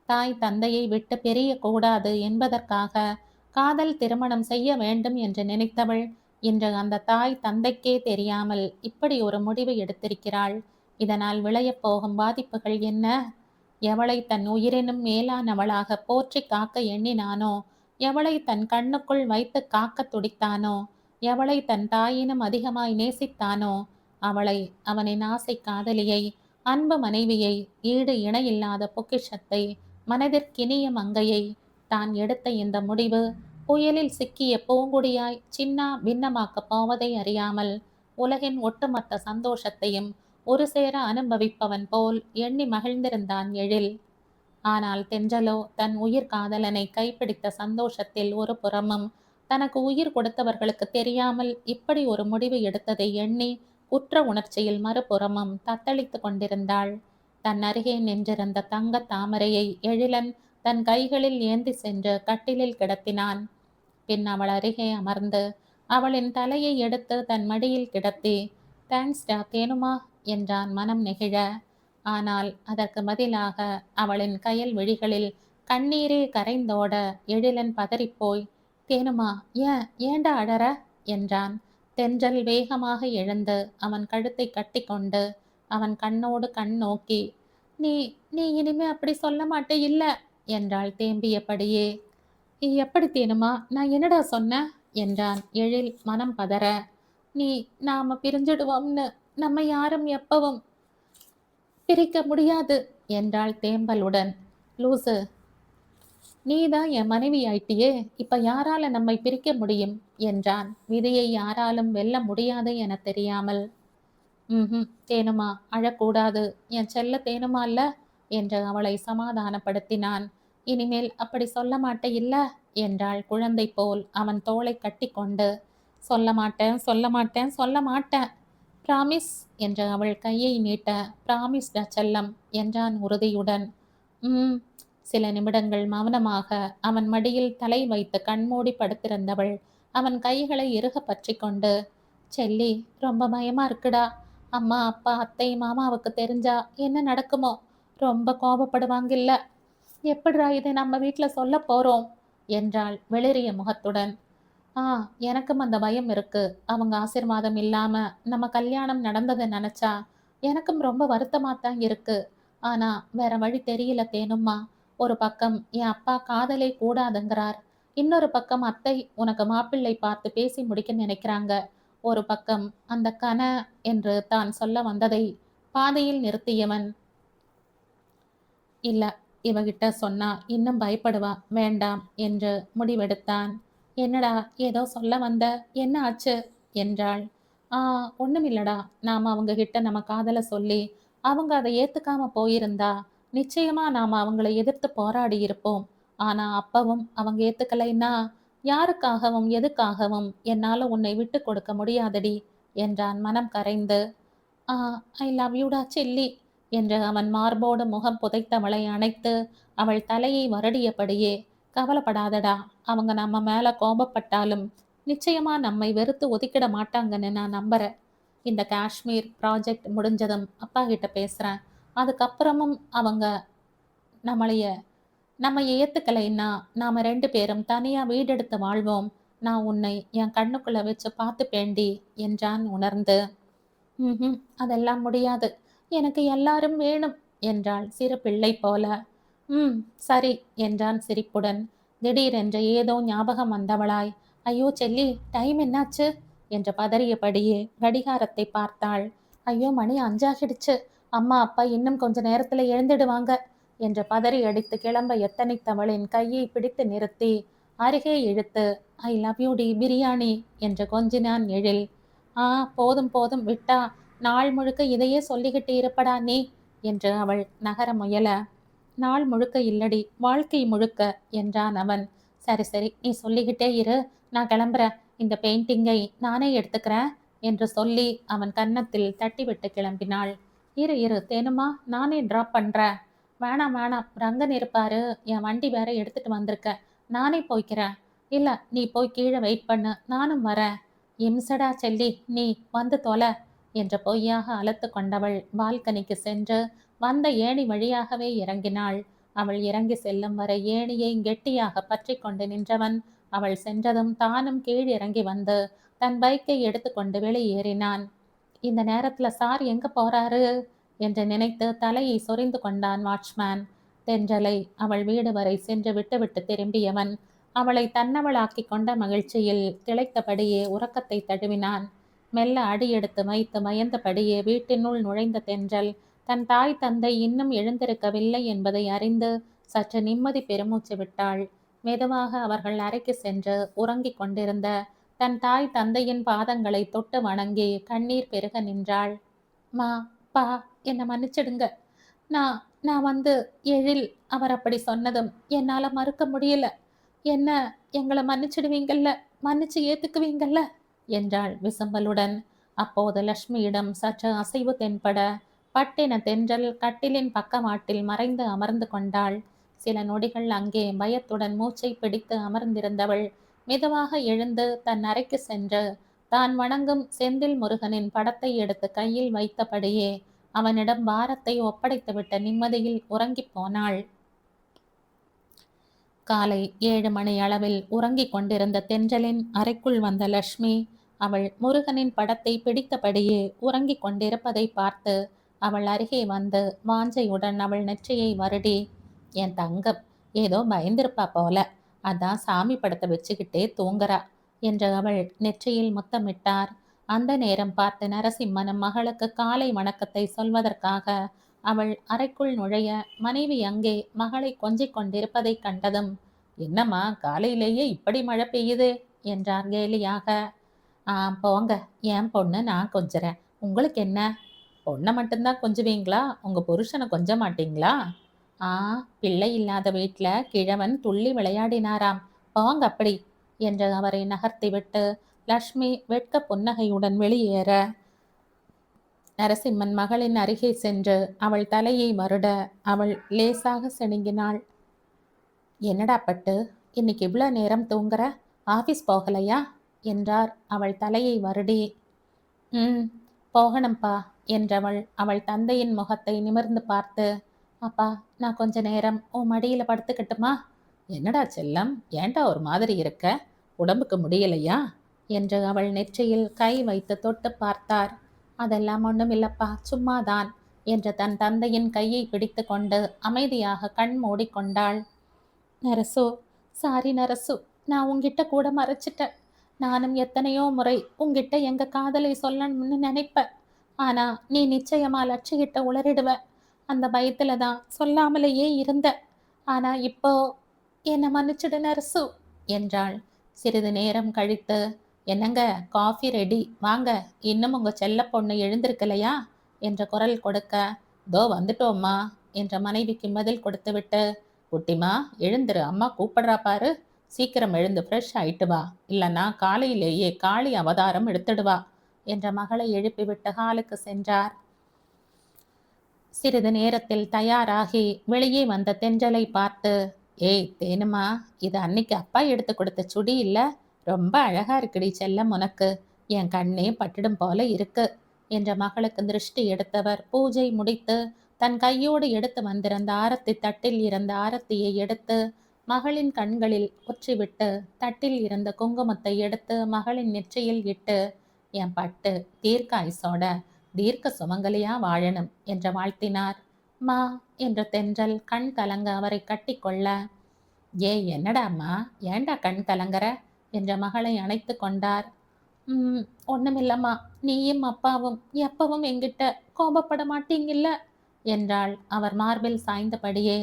தாய் தந்தையை விட்டு பிரிய கூடாது என்பதற்காக காதல் திருமணம் செய்ய வேண்டும் என்று நினைத்தவள் இன்று அந்த தாய் தந்தைக்கே தெரியாமல் இப்படி ஒரு முடிவு எடுத்திருக்கிறாள். இதனால் விளையப் போகும் பாதிப்புகள் என்ன? எவளை தன் உயிரினும் மேலானவளாக போற்றி காக்க எண்ணினானோ, எவளை தன் கண்ணுக்குள் வைத்து காக்க துடித்தானோ, எவளை தன் தாயினும் அதிகமாய் நேசித்தானோ, அவளை, அவனின் ஆசை காதலியை, அன்பு மனைவியை, ஈடு இணையில்லாத பொக்கிஷத்தை, மனதிற்கினிய மங்கையை தான் எடுத்த இந்த முடிவு புயலில் சிக்கிய பூங்குடியாய் சின்னா பின்னமாக்கப் போவதை அறியாமல் உலகின் ஒட்டுமொத்த சந்தோஷத்தையும் ஒரு சேர அனுபவிப்பவன் போல் எண்ணி மகிழ்ந்திருந்தான் எழில். ஆனால் தென்றலோ தன் உயிர் காதலனை கைப்பிடித்த சந்தோஷத்தில் ஒரு புறமும், தனக்கு உயிர் கொடுத்தவர்களுக்கு தெரியாமல் இப்படி ஒரு முடிவு எடுத்ததை எண்ணி குற்ற உணர்ச்சியில் மறுபுறமும் தத்தளித்து கொண்டிருந்தாள். தன் அருகே நின்றிருந்த தங்க தாமரையை எழிலன் தன் கைகளில் ஏந்தி சென்று கட்டிலில் கிடத்தினான். பின் அவள் அருகே அமர்ந்து அவளின் தலையை எடுத்து தன் மடியில் கிடத்தி, தேங்க்ஸ்டா தேனுமா என்றான் மனம் நெகிழ. ஆனால் அதற்கு பதிலாக அவளின் கயல் விழிகளில் கண்ணீரே கரைந்தோட எழிலன் பதறிப்போய், "தேனுமா, ஏன்டா அழற?" என்றான். தென்றல் வேகமாக எழுந்து அவன் கழுத்தை கட்டிக்கொண்டு அவன் கண்ணோடு கண் நோக்கி, "நீ நீ இனிமே அப்படி சொல்ல மாட்டே இல்ல" என்றாள் தேம்பியபடியே. "எப்படி தேனுமா? நான் என்னடா சொன்னேன்?" என்றான் எழில் மனம் பதற. "நீ நாம பிரிஞ்சிடுவோம்னு, நம்ம யாரும் எப்பவும் பிரிக்க முடியாது" என்றாள் தேம்பலுடன். "லூசு, நீதான் என் மனைவி ஆயிட்டியே, இப்ப யாரால நம்மை பிரிக்க முடியும்?" என்றான் விதியை யாராலும் வெல்ல முடியாது என தெரியாமல். தேனுமா, அழக்கூடாது, என் செல்ல தேனுமா இல்ல என்று அவளை சமாதானப்படுத்தினான். "இனிமேல் அப்படி சொல்ல மாட்டே இல்ல" என்றாள் குழந்தை போல் அவன் தோளை கட்டிக்கொண்டு. "சொல்ல மாட்டேன், சொல்ல மாட்டேன், சொல்ல மாட்டேன். பிராமிஸ்" என்று அவள் கையை நீட்ட, "பிராமிஸ்டா செல்லம்" என்றான் உறுதியுடன். ம் சில நிமிடங்கள் மௌனமாக அவன் மடியில் தலை வைத்து கண்மூடி படுத்திருந்தவள் அவன் கைகளை இறுக பற்றி கொண்டு, "செல்லி, ரொம்ப பயமா இருக்குடா. அம்மா, அப்பா, அத்தை, மாமாவுக்கு தெரிஞ்சா என்ன நடக்குமோ? ரொம்ப கோபப்படுவாங்கில்ல. எப்படிடா இதை நம்ம வீட்ல சொல்ல போறோம்?" என்றாள் வெளிரிய முகத்துடன். "ஆ, எனக்கும் அந்த பயம் இருக்கு. அவங்க ஆசீர்வாதம் இல்லாம நம்ம கல்யாணம் நடந்ததை நினைச்சா எனக்கும் ரொம்ப வருத்தமாத்தான் இருக்கு. ஆனா வேற வழி தெரியல தேனும்மா. ஒரு பக்கம் என் அப்பா காதலே கூடாதுங்கிறார். இன்னொரு பக்கம் அத்தை உனக்கு மாப்பிள்ளை பார்த்து பேசி முடிக்க நினைக்கிறாங்க. ஒரு பக்கம் அந்த என்று தான் சொல்ல வந்ததை பாதையில் நிறுத்தியவன், "இல்ல, இவகிட்ட சொன்னா இன்னும் பயப்படுவா, வேண்டாம்" என்று முடிவெடுத்தான். "என்னடா, ஏதோ சொல்ல வந்த, என்ன ஆச்சு?" என்றாள். "ஆ, ஒண்ணுமில்லடா. நாம அவங்க கிட்ட நம்ம காதல சொல்லி அவங்க அதை ஏத்துக்காம போயிருந்தா நிச்சயமா நாம அவங்கள எதிர்த்து போராடி இருப்போம். ஆனா அப்பவும் அவங்க ஏத்துக்கலைன்னா யாருக்காகவும் எதுக்காகவும் என்னால உன்னை விட்டு கொடுக்க முடியாதடி" என்றான் மனம் கரைந்து. "ஆ, ஐ லவ் யூடா செல்லி" என்று அவன் மார்போடு முகம் புதைத்தவளை அணைத்து அவள் தலையை வருடியபடியே, "கவலைப்படாதடா, அவங்க நம்ம மேல கோபப்பட்டாலும் நிச்சயமா நம்மை வெறுத்து ஒதுக்கிட மாட்டாங்கன்னு நான் நம்புறேன். இந்த காஷ்மீர் ப்ராஜெக்ட் முடிஞ்சதும் அப்பா கிட்ட பேசுறேன். அதுக்கப்புறமும் அவங்க நம்மளைய நம்ம ஏத்துக்கலைன்னா நாம 2 பேரும் தனியா வீடெடுத்து வாழ்வோம். நான் உன்னை என் கண்ணுக்குள்ள வச்சு பார்த்துப்பேன்டி" என்றான் உணர்ந்து. அதெல்லாம் முடியாது. எனக்கு எல்லாரும் வேணும்" என்றாள் சிறு பிள்ளை போல. "ம் சரி" என்றான் சிரிப்புடன். திடீரென்று ஏதோ ஞாபகம் வந்தவளாய், "ஐயோ செல்லி, டைம் என்னாச்சு?" என்று பதறியபடியே கடிகாரத்தை பார்த்தாள். "ஐயோ, மணி 5 ஆகிடுச்சு. அம்மா, அப்பா இன்னும் கொஞ்ச நேரத்துல எழுந்திடுவாங்க" என்று பதறி அடித்து கிளம்ப எத்தனித்தவளின் கையை பிடித்து நிறுத்தி அருகே இழுத்து, "ஐ லவ் யூ டி பிரியாணி" என்று கொஞ்சினான் எழில். "ஆ, போதும் போதும் விட்டா, நாள் முழுக்க இதையே சொல்லிக்கிட்டு இருப்படா நீ" என்று அவள் நகர முயல. "நாள் முழுக்க இல்லடி, வாழ்க்கை முழுக்க" என்றான் அவன். "சரி சரி, நீ சொல்லிக்கிட்டே இரு, நான் கிளம்புறேன். இந்த பெயிண்டிங்கை நானே எடுத்துக்கிறேன்" என்று சொல்லி அவன் கன்னத்தில் தட்டிவிட்டு கிளம்பினாள். "இரு இரு தேனுமா, நானே ட்ராப் பண்றேன்." "வேணாம் வேணாம், ரங்கன் இருப்பாரு, என் வண்டி வேற எடுத்துட்டு வந்திருக்க, நானே போய்க்கிறேன்." "இல்ல, நீ போய் கீழே வெயிட் பண்ணு, நானும் வரேன்." "இம்சடா செல்லி, நீ வந்து தொலை" என்று பொய்யாக அலத்து கொண்டவள் பால்கனிக்கு சென்று வந்த ஏணி வழியாகவே இறங்கினாள். அவள் இறங்கி செல்லும் வரை ஏணியை கெட்டியாக பற்றி கொண்டு நின்றவன் அவள் சென்றதும் தானும் கீழ் இறங்கி வந்து தன் பைக்கை எடுத்துக்கொண்டு வெளியேறினான். இந்த நேரத்துல சார் எங்க போறாரு என்று நினைத்து தலையை சொரிந்து கொண்டான் வாட்ச்மேன். தென்றலை அவள் வீடு வரை சென்று விட்டுவிட்டு திரும்பியவன் அவளை தன்னவளாக்கிக் கொண்ட மகிழ்ச்சியில் திளைத்தபடியே உறக்கத்தை தழுவினான். மெல்ல அடியெடுத்து வைத்து பயந்தபடியே வீட்டினுள் நுழைந்த தென்றல் தன் தாய் தந்தை இன்னும் எழுந்திருக்கவில்லை என்பதை அறிந்து சற்று நிம்மதி பெருமூச்சு விட்டாள். மெதுவாக அவர்கள் அறைக்கு சென்று உறங்கிக் கொண்டிருந்த தன் தாய் தந்தையின் பாதங்களை தொட்டு வணங்கி கண்ணீர் பெருக நின்றாள். "மா, பா, என்னை மன்னிச்சிடுங்க. நான் நான் வந்து எழில் அவர் அப்படி சொன்னதும் என்னால மறுக்க முடியல. என்ன எங்கள மன்னிச்சிடுவீங்கல்ல, மன்னிச்சு ஏத்துக்குவீங்கல்ல" என்றாள் விசம்பலுடன். அப்போது லக்ஷ்மியிடம் சற்று அசைவு தென்பட பட்டென தென்றல் கட்டிலின் பக்கவாட்டில் மறைந்து அமர்ந்து கொண்டாள். சில நொடிகள் அங்கே பயத்துடன் மூச்சை பிடித்து அமர்ந்திருந்தவள் மெதுவாக எழுந்து தன் அறைக்கு சென்று தான் வணங்கும் செந்தில் முருகனின் படத்தை எடுத்து கையில் வைத்தபடியே அவனிடம் பாரத்தை ஒப்படைத்துவிட்ட நிம்மதியில் உறங்கிப் போனாள். காலை 7 மணி அளவில் உறங்கிக் கொண்டிருந்த தென்றலின் அறைக்குள் வந்த லட்சுமி அவள் முருகனின் படத்தை பிடித்தபடியே உறங்கிக் கொண்டிருப்பதை பார்த்து அவள் அருகே வந்து வாஞ்சையுடன் அவள் நெற்றியை வருடி, என் தங்கம் ஏதோ பயந்திருப்பா போல, அதான் சாமி படத்தை வச்சுக்கிட்டே தூங்குறா என்று அவள் நெற்றியில் முத்தமிட்டார். அந்த நேரம் பார்த்து நரசிம்மனும் மகளுக்கு காலை வணக்கத்தை சொல்வதற்காக அவள் அறைக்குள் நுழைய மனைவி அங்கே மகளை கொஞ்சிக் கொண்டிருப்பதைக் கண்டதும், என்னம்மா காலையிலேயே இப்படி மழை பெய்யுது என்றார் கேலியாக. போங்க, என் பொண்ணு நான் கொஞ்சறேன், உங்களுக்கு என்ன? பொண்ணை மட்டும்தான் கொஞ்சுவீங்களா, உங்க புருஷனை கொஞ்ச மாட்டீங்களா? ஆ, பிள்ளை இல்லாத வீட்டில் கிழவன் துள்ளி விளையாடினாராம், போங்க அப்படி என்று அவரை நகர்த்திவிட்டு லக்ஷ்மி வெட்க புன்னகையுடன் வெளியேற நரசிம்மன் மகளின் அருகே சென்று அவள் தலையை வருட அவள் லேசாக சிணுங்கினாள். என்னடா பட்டு, இன்னைக்கு இவ்வளோ நேரம் தூங்குற, ஆஃபீஸ் போகலையா என்றார் அவள் தலையை வருடி. ம், போகணும்ப்பா என்றவள் அவள் தந்தையின் முகத்தை நிமிர்ந்து பார்த்து, அப்பா நான் கொஞ்ச நேரம் உன் மடியில் படுத்துக்கட்டுமா? என்னடா செல்லம், ஏண்டா ஒரு மாதிரி இருக்க, உடம்புக்கு முடியலையா என்று அவள் நெற்றியில் கை வைத்து தொட்டு பார்த்தார். அதெல்லாம் ஒன்றும் இல்லப்பா, சும்மாதான் என்று தன் தந்தையின் கையை பிடித்து கொண்டு அமைதியாக கண் மூடிக்கொண்டாள். நரசு, சாரி நரசு, நான் உங்ககிட்ட கூட மறைச்சிட்டேன். நானும் எத்தனையோ முறை உங்ககிட்ட எங்க காதலை சொல்லணும்னு நினைப்பேன். ஆனா நீ நிச்சயமா லட்சியிட்ட உளறிடுவ. அந்த பயத்துல தான் சொல்லாமலேயே இருந்த. ஆனா இப்போ என்னை மன்னிச்சிடு நரசு என்றாள். சிறிது நேரம் கழித்து, என்னங்க காஃபி ரெடி, வாங்க, இன்னும் உங்க செல்ல பொண்ணு எழுந்திருக்கலையா என்ற குரல் கொடுக்க, தோ வந்துட்டோம்மா என்ற மனைவிக்கு பதில் கொடுத்துவிட்டு, குட்டிமா எழுந்துரு, அம்மா கூப்பிடுறா பாரு, சீக்கிரம் எழுந்து ஃப்ரெஷ் ஆயிட்டு வா, இல்லைன்னா காலையிலேயே காளி அவதாரம் எடுத்துடுவா என்ற மகளை எழுப்பிவிட்டு ஹாலுக்கு சென்றார். சிறிது நேரத்தில் தயாராகி வெளியே வந்த தென்றலை பார்த்து, ஏய் தேனுமா, இது அன்னைக்கு அப்பா எடுத்து கொடுத்த சுடி இல்ல, ரொம்ப அழகா இருக்குடி செல்லம், உனக்கு என் கண்ணே பட்டிடும் போல இருக்கு என்ற மகளுக்கு திருஷ்டி எடுத்தவர் பூஜை முடித்து தன் கையோடு எடுத்து வந்திருந்த ஆரத்தி தட்டில் இருந்த ஆரத்தியை எடுத்து மகளின் கண்களில் ஒற்றிவிட்டு தட்டில் இருந்த குங்குமத்தை எடுத்து மகளின் நெற்றியில் இட்டு, என் பட்டு தீர்க்காயுசோட தீர்க்க சுமங்கலியா வாழணும் என்று வாழ்த்தினார். மா என்ற தென்றல் கண் கலங்க அவரை கட்டிக்கொள்ள, என்னடாம்மா, ஏண்டா கண் கலங்கற என்ற மகளை அணைத்து கொண்டார். ஒண்ணுமில்லம்மா, நீயும் அப்பாவும் எப்பவும் என்கிட்ட கோபப்பட மாட்டீங்கல்ல என்றாள் அவர் மார்பில் சாய்ந்தபடியே.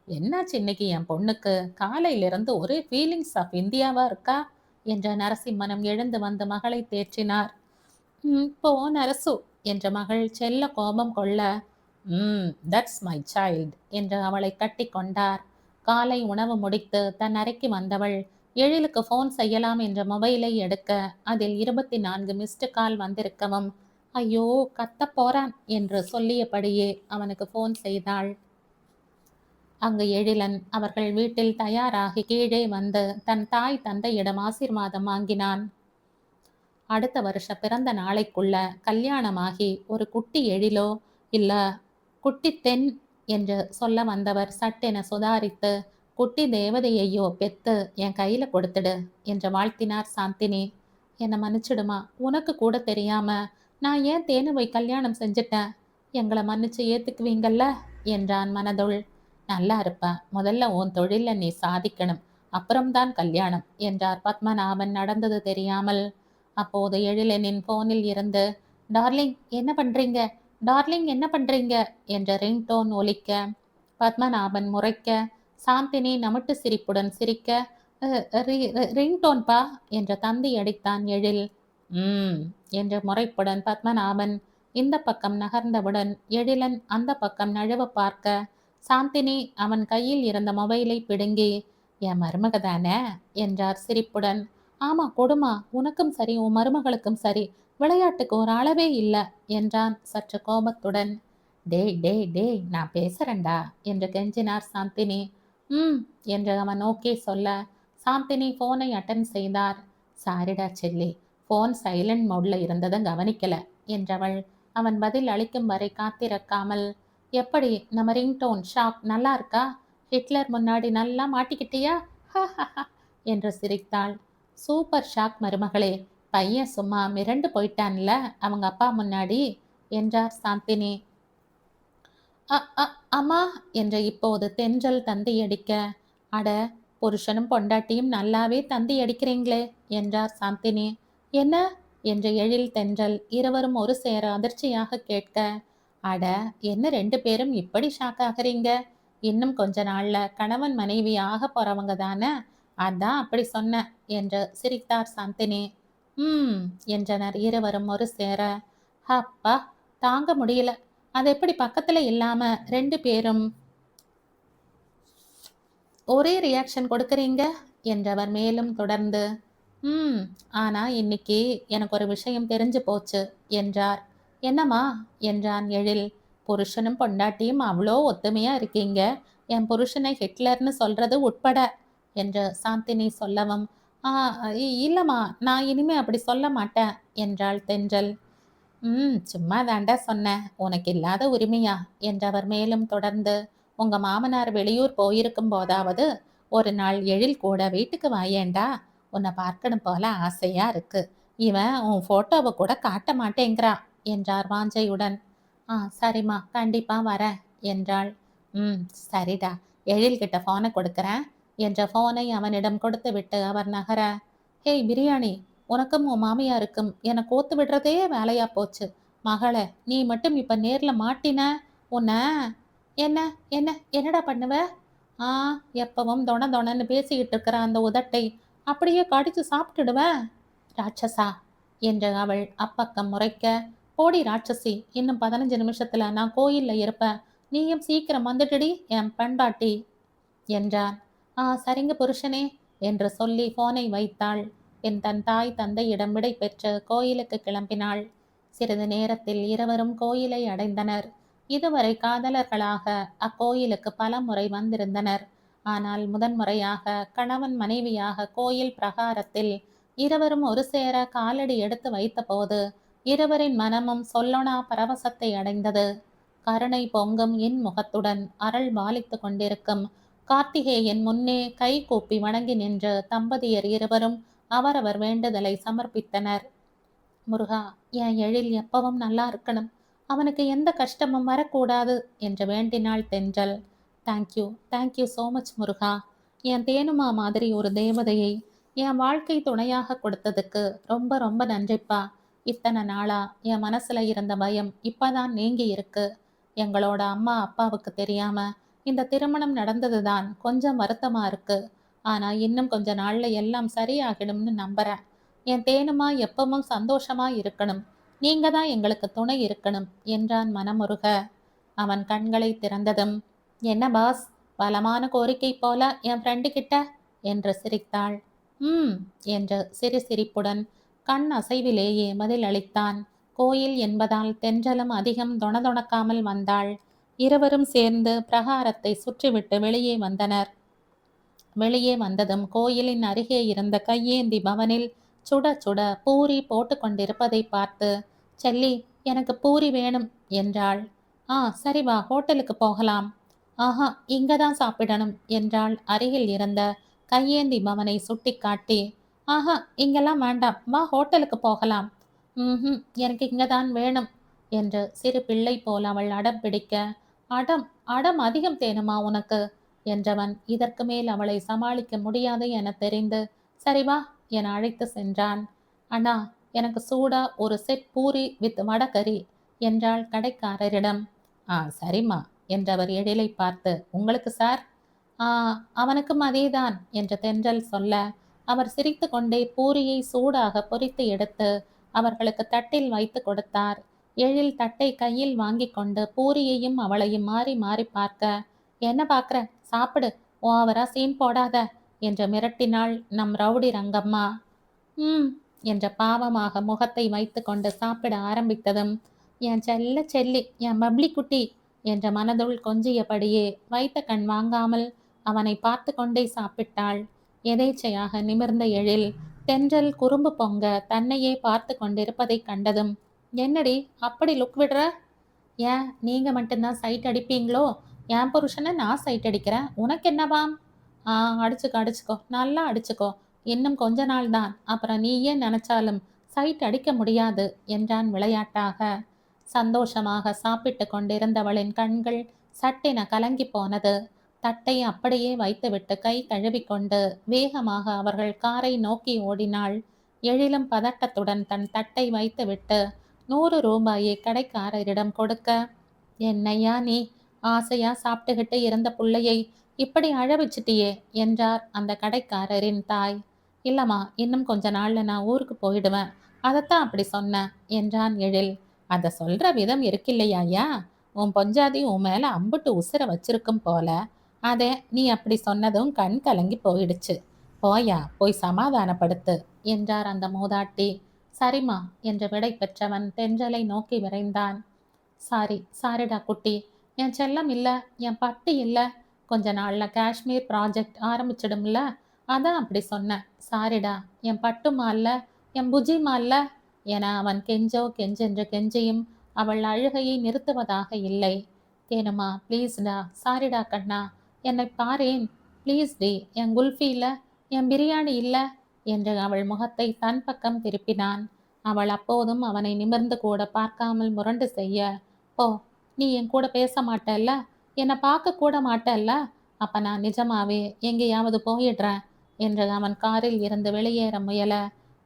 என்னாச்சு இன்னைக்கு என் பொண்ணுக்கு, காலையிலிருந்து ஒரே ஃபீலிங்ஸ் ஆஃப் இந்தியாவா இருக்கா என்ற நரசிம்மனம் எழுந்து வந்து மகளை தேற்றினார். போ நரசு என்ற மகள் செல்ல கோபம் கொள்ள, தட்ஸ் மை சைல்டு என்று அவளை கட்டி கொண்டார். காலை உணவு முடித்து தன் அறைக்கு வந்தவள் எழிலுக்கு ஃபோன் செய்யலாம் என்ற மொபைலை எடுக்க அதில் 24 மிஸ்டு கால் வந்திருக்கவும், ஐயோ கத்த போறான் என்று சொல்லியபடியே அவனுக்கு ஃபோன் செய்தாள். அங்கு எழிலன் அவர்கள் வீட்டில் தயாராகி கீழே வந்து தன் தாய் தந்தையிடம் ஆசீர்வாதம் வாங்கினான். அடுத்த வருஷ பிறந்த நாளைக்குள்ள கல்யாணமாகி ஒரு குட்டி எழிலோ இல்ல குட்டி தென் என்று சொல்ல வந்தவர் சட்டென சுதாரித்து, குட்டி தேவதையையோ பெத்து என் கையில கொடுத்துடு என்று வாழ்த்தினார் சாந்தினி. என்னை மன்னிச்சிடுமா, உனக்கு கூட தெரியாம நான் ஏன் தேனுவை கல்யாணம் செஞ்சிட்டேன், எங்களை மன்னிச்சு ஏத்துக்குவீங்கல்ல என்றான் மனதுள். நல்லா இருப்ப, முதல்ல உன் தொழில நீ சாதிக்கணும், அப்புறம்தான் கல்யாணம் என்றார் பத்மநாபன் நடந்தது தெரியாமல். அப்போது எழிலனின் போனில் இருந்து, டார்லிங் என்ன பண்றீங்க, டார்லிங் என்ன பண்றீங்க என்ற ரிங்டோன் ஒலிக்க பத்மநாபன் முறைக்க, சாந்தினி நமட்டு சிரிப்புடன் சிரிக்க, ரிங்டோன்பா என்ற தந்தி அடித்தான் எழில். என்ற முறைப்புடன் பத்மநாபன் இந்த பக்கம் நகர்ந்தவுடன் எழிலன் அந்த பக்கம் நழுவ பார்க்க, சாந்தினி அவன் கையில் இருந்த மொபைலை பிடுங்கி, என் மருமக தானே என்றார் சிரிப்புடன். ஆமா கொடுமா, உனக்கும் சரி உன் மருமகளுக்கும் சரி, விளையாட்டுக்கு ஒரு அளவே இல்லை என்றான் சற்று கோபத்துடன். டேய் டேய் டேய், நான் பேசுறேன்டா என்று கெஞ்சினார் சாந்தினி. என்று அவன் ஓகே சொல்ல சாந்தினி போனை அட்டன் செய்தார். சாரிடா செல்லி, போன் சைலண்ட் மோட்ல இருந்ததை கவனிக்கல என்றவள் அவன் பதில் அளிக்கும் வரை காத்திருக்காமல், எப்படி நம்ம ரிங்டோன் ஷாக் நல்லா இருக்கா, ஹிட்லர் முன்னாடி நல்லா மாட்டிக்கிட்டியா? ஹஹஹ என்று சிரித்தாள். சூப்பர் ஷாக் மருமகளே. பையன் சும்மா மிரண்டு போயிட்டான்ல அவங்க அப்பா முன்னாடி என்றார் சாந்தினி. அ அ அம்மா என்ற இப்போது தென்றல் தந்தியடிக்க, அட புருஷனும் பொண்டாட்டியும் நல்லாவே தந்தியடிக்கிறீங்களே என்றார் சாந்தினி. என்ன என்ற எழில் தென்றல் இருவரும் ஒரு சேர அதிர்ச்சியாக கேட்க, அட என்ன 2 பேரும் இப்படி ஷாக் ஆகுறீங்க? இன்னும் கொஞ்ச நாள்ல கணவன் மனைவி ஆக போறவங்க தானே, அதான் அப்படி சொன்னேன் என்று சிரித்தார் சாந்தினி. ம் என்றனர் இருவரும் ஒரு சேர. அப்பா தாங்க முடியல. அது எப்படி பக்கத்துல இல்லாம 2 பேரும் ஒரே ரியாக்ஷன் கொடுக்கறீங்க என்றவர் மேலும் தொடர்ந்து. ம் ஆனா இன்னைக்கு எனக்கு ஒரு விஷயம் தெரிஞ்சு போச்சு என்றார். என்னம்மா என்றான் எழில். புருஷனும் பொண்டாட்டியும் அவ்வளோ ஒத்துமையா இருக்கீங்க. என் புருஷனை ஹிட்லர்னு சொல்றது உட்பட என்று சாந்தினி சொல்லவும், ஆ இல்லம்மா நான் இனிமே அப்படி சொல்ல மாட்டேன் என்றாள் தென்றல். சும்மா தாண்டா சொன்னேன். உனக்கு இல்லாத உரிமையா என்றவர் மேலும் தொடர்ந்து, உங்க மாமனார் வெளியூர் போயிருக்கும் போதாவது ஒரு நாள் எழில் கூட வீட்டுக்கு வாயேண்டா. உன்னை பார்க்கணும் போல ஆசையா இருக்கு. இவன் உன் போட்டோவை கூட காட்ட மாட்டேங்கிறா என்றார் வாஞ்சையுடன். சரிம்மா கண்டிப்பா வரேன் என்றாள். ம் சரிடா. எழில்கிட்ட போனை கொடுக்கறேன் என்ற போனை அவனிடம் கொடுத்துவிட்டு அவர் நகர, ஹேய் பிரியாணி, உனக்கும் உன் மாமியாருக்கும் என்னை கோத்து விடுறதே வேலையா போச்சு. மகளே நீ மட்டும் இப்ப நேர்ல மாட்டின உன்ன என்ன என்ன என்னடா பண்ணுவ? ஆ எப்பவும் தொண தொணன்னு பேசிக்கிட்டு இருக்கிற அந்த உதட்டை அப்படியே கடிச்சு சாப்பிட்டுடுவேன். ராட்சசா என்று அவள் அப்பக்கம் முறைக்க, போடி ராட்சசி, இன்னும் 15 நிமிஷத்துல நான் கோயில்ல இருப்பேன். நீயும் சீக்கிரம் வந்துடுடி என் பெண்டாட்டி என்றான். சரிங்க புருஷனே என்று சொல்லி போனை வைத்தாள். தன் தாய் தந்தையிடம் விடை பெற்று கோயிலுக்கு கிளம்பினாள். சிறிது நேரத்தில் இருவரும் கோயிலை அடைந்தனர். இதுவரை காதலர்களாக அக்கோயிலுக்கு பல முறை வந்திருந்தனர். ஆனால் முதன்முறையாக கணவன் மனைவியாக கோயில் பிரகாரத்தில் இருவரும் ஒரு சேர காலடி எடுத்து வைத்தபோது இருவரின் மனமும் சொல்லொணா பரவசத்தை அடைந்தது. கருணை பொங்கும் இன்முகத்துடன் அருள் பாலித்து கொண்டிருக்கும் கார்த்திகேயன் முன்னே கை கூப்பி வணங்கி நின்று தம்பதியர் இருவரும் அவரவர் வேண்டுதலை சமர்ப்பித்தனர். முருகா, என் எழில் எப்பவும் நல்லா இருக்கணும். அவனுக்கு எந்த கஷ்டமும் வரக்கூடாது என்று வேண்டினாள் தென்றல். தேங்க்யூ தேங்க்யூ சோ மச் முருகா. என் தேனுமா மாதிரி ஒரு தேவதையை என் வாழ்க்கை துணையாக கொடுத்ததுக்கு ரொம்ப ரொம்ப நன்றிப்பா. இத்தனை நாளா என் மனசுல இருந்த பயம் இப்பதான் நீங்கி இருக்கு. எங்களோட அம்மா அப்பாவுக்கு தெரியாம இந்த திருமணம் நடந்ததுதான் கொஞ்சம் வருத்தமா இருக்கு. ஆனா இன்னும் கொஞ்ச நாள்ல எல்லாம் சரியாகிடும்னு நம்புறேன். என் தேனுமா எப்பவும் சந்தோஷமா இருக்கணும். நீங்க தான் எங்களுக்கு துணை இருக்கணும் என்றான் மனமுருக. அவன் கண்களை திறந்ததும், என்ன பாஸ், பலமான கோரிக்கை போல என் ஃப்ரெண்டு கிட்ட என்று சிரித்தாள். ம் என்று சிறு சிரிப்புடன் கண் அசைவிலேயே பதில் அளித்தான். கோயில் என்பதால் தென்றலும் அதிகம் தொணதொணக்காமல் வந்தாள். இருவரும் சேர்ந்து பிரகாரத்தை சுற்றிவிட்டு வெளியே வந்தனர். வெளியே வந்ததும் கோயிலின் அருகே இருந்த கையேந்தி பவனில் சுட சுட பூரி போட்டு கொண்டிருப்பதை பார்த்து, செல்லி எனக்கு பூரி வேணும் என்றாள். சரி வா ஹோட்டலுக்கு போகலாம். ஆஹா இங்க தான் சாப்பிடணும் என்றாள் அருகில் இருந்த கையேந்தி பவனை சுட்டிக்காட்டி. ஆஹா இங்கெல்லாம் வேண்டாம், வா ஹோட்டலுக்கு போகலாம். எனக்கு இங்கதான் வேணும் என்று சிறு பிள்ளை போல் அவள் அடம் பிடிக்க, அடம் அடம் அதிகம் தேனுமா உனக்கு என்றவன் இதற்கு மேல் அவளை சமாளிக்க முடியாது என தெரிந்து, சரி வா என அழைத்து சென்றான். அண்ணா எனக்கு சூடா ஒரு செட் பூரி வித் வடகறி என்றாள் கடைக்காரரிடம். சரிம்மா என்றவர் எழிலை பார்த்து, உங்களுக்கு சார்? ஆ அவனுக்கும் அதேதான் என்று தென்றல் சொல்ல, அவர் சிரித்து கொண்டே பூரியை சூடாக பொரித்து எடுத்து அவர்களுக்கு தட்டில் வைத்து கொடுத்தார். எழில் தட்டை கையில் வாங்கி கொண்டு பூரியையும் அவளையும் மாறி மாறி பார்க்க, என்ன பார்க்குற, சாப்பிடு, ஓவரா சீன் போடாத என்று மிரட்டினாள் நம் ரவுடி ரங்கம்மா. ம் என்ற பாவமாக முகத்தை வைத்து கொண்டு சாப்பிட ஆரம்பித்ததும், என் செல்ல செல்லி, என் பப்ளி குட்டி என்ற மனதுள் கொஞ்சியபடியே வைத்த கண் வாங்காமல் அவனை பார்த்து கொண்டே சாப்பிட்டாள். எதேச்சையாக நிமிர்ந்த எழில் தென்றல் குறும்பு பொங்க தன்னையே பார்த்து கொண்டிருப்பதை கண்டதும், என்னடி அப்படி லுக் விடுற? ஏன் நீங்க மட்டும்தான் சைட் அடிப்பீங்களோ என் புருஷனை நான் சைட் அடிக்கிறேன், உனக்கு என்னவாம்? ஆ, அடிச்சுக்கோ அடிச்சுக்கோ, நல்லா அடிச்சுக்கோ. இன்னும் கொஞ்ச நாள் தான், அப்புறம் நீ ஏன் நினைச்சாலும் சைட் அடிக்க முடியாது என்றான் விளையாட்டாக. சந்தோஷமாக சாப்பிட்டு கொண்டிருந்தவளின் கண்கள் சட்டென கலங்கி போனது. தட்டை அப்படியே வைத்துவிட்டு கை கழுவிக்கொண்டு வேகமாக அவர்கள் காரை நோக்கி ஓடினாள். எழிலும் பதட்டத்துடன் தன் தட்டை வைத்துவிட்டு 100 ரூபாயை கடைக்காரரிடம் கொடுக்க, என்னையா நீ, ஆசையா சாப்பிட்டுக்கிட்டு இருந்த புள்ளையை இப்படி அழ வச்சிட்டியே என்றார் அந்த கடைக்காரரின் தாய். இல்லம்மா, இன்னும் கொஞ்ச நாள்ல நான் ஊருக்கு போயிடுவேன், அதைத்தான் அப்படி சொன்னேன் என்றான் எழில். அத சொல்ற விதம் இருக்கில்லையாயா, உன் பொஞ்சாதி உன் மேல அம்புட்டு உசுர வச்சிருக்கும் போல. அதே நீ அப்படி சொன்னதும் கண் கலங்கி போயிடுச்சு. போயா, போய் சமாதானப்படுத்து என்றார் அந்த மூதாட்டி. சரிம்மா என்று விடை பெற்றவன் தென்றலை நோக்கி விரைந்தான். சாரிடா குட்டி, என் செல்லம் இல்ல, என் பட்டு இல்ல, கொஞ்ச நாள்ல காஷ்மீர் ப்ராஜெக்ட் ஆரம்பிச்சிடும்ல, அதான் அப்படி சொன்னேன். சாரிடா, என் பட்டுமா இல்ல, என் புஜிமா இல்ல என அவன் கெஞ்சோ கெஞ்சென்று கெஞ்சியும் அவள் அழுகையை நிறுத்துவதாக இல்லை. தேனுமா, ப்ளீஸ்டா, சாரிடா கண்ணா, என்னை பாரேன், ப்ளீஸ் டி, என் குல்ஃபி இல்ல, என் பிரியாணி இல்ல என்று அவள் முகத்தை தன் பக்கம் திருப்பினான். அவள் அப்போதும் அவனை நிமிர்ந்து கூட பார்க்காமல் முரண்டு செய்ய, போ, நீ என் கூட பேச மாட்டல்ல, என்னை பார்க்க கூட மாட்டல்ல, அப்ப நான் நிஜமாவே எங்கேயாவது போயிடுறேன் என்று அவன் காரில் இருந்து வெளியேற முயல,